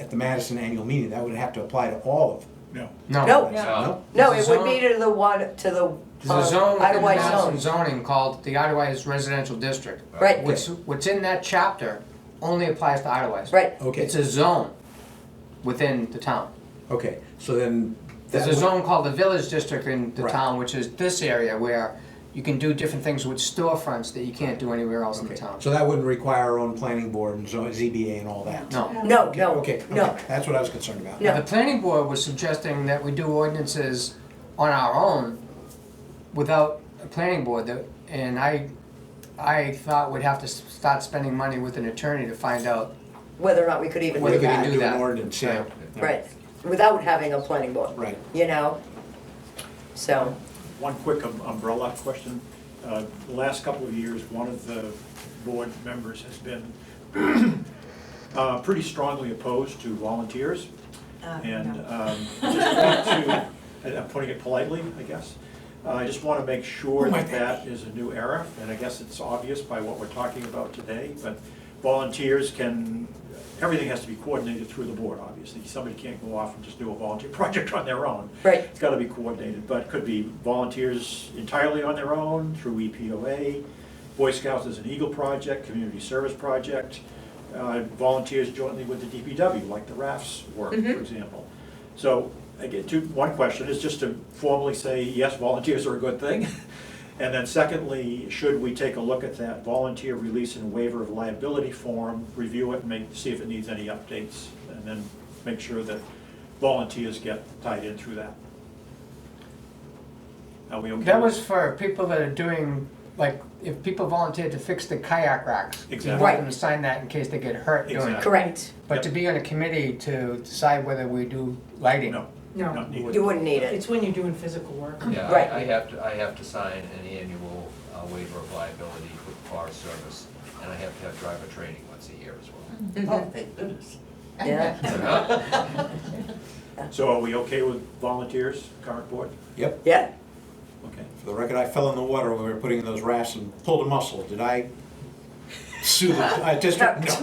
at the Madison annual meeting, that would have to apply to all of. No. No. No, No? no, There's it a would be to the one, to the There's a zone within Eidelweiss Madison zone. zoning called the Eidelweiss Residential District. Right, What's in that chapter only applies to Eidelweiss. right. Okay, It's a zone within the town. okay, so then. There's that a would- zone called the Village District in the Right. town, which is this area where you can do different things with storefronts that you can't do anywhere else in the Okay, town. so that wouldn't require our own planning board and ZBA and all that? No. No, Okay, no, okay, no. okay, that's what I was concerned about. No. The planning board was suggesting that we do ordinances on our own without a planning board, and I thought we'd have to start spending money with an attorney to find out. Whether or not we could even Whether do we can that. do that. an ordinance, yeah. Right, without having a planning board, Right. you know? So, One quick umbrella question. The last couple of years, one of the board members has been pretty strongly opposed to volunteers. And just want to, and I'm putting it politely, I guess. I just want to make sure that that is a new era, and I guess it's obvious by what we're talking about today, but volunteers can, everything has to be coordinated through the board, obviously. Somebody can't go off and just do a volunteer project on their own. right, It's gotta be coordinated, but it could be volunteers entirely on their own through EPOA, Boy Scouts as an Eagle Project, Community Service Project, volunteers jointly with the DPW, like the rafts work, for example. So, again, one question is just to formally say, yes, volunteers are a good thing. And then secondly, should we take a look at that volunteer release and waiver of liability form, review it and see if it needs any updates, and then make sure that volunteers get tied in through that? Are we okay? That with- was for people that are doing, like, if people volunteered to fix the kayak racks. You Exactly. want them to sign that in case they get hurt doing it. Exactly. correct. But to be on a committee to decide whether we do lighting. No, No, not needed. You wouldn't need it. it's when you're doing physical work. Yeah, Right. I have to sign an annual waiver of liability with the Forest Service, and I have to have driver training once a year as well. Oh, thank goodness. Yeah, So are we okay with volunteers, current board? Yep, yeah. Okay. for the record, I fell in the water when we were putting in those rafts and pulled a muscle. Did I sue the district? No.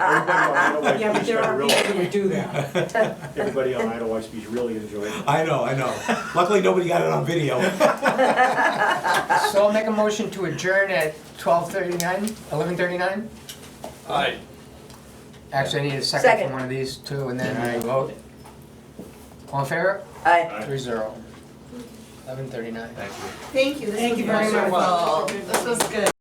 Everybody on Eidelweiss Yeah, but Beach there got are really, people who do that. everybody on Eidelweiss Beach really enjoyed it. I know. Luckily, nobody got it on video. So I'll make a motion to adjourn at 12:39, 11:39? Aye. Actually, I need a second Second. from one of these two, and then we vote. All in favor? I, 3-0. 11:39. Thank you. Thank you, this Thank was you very much. wonderful. This was good.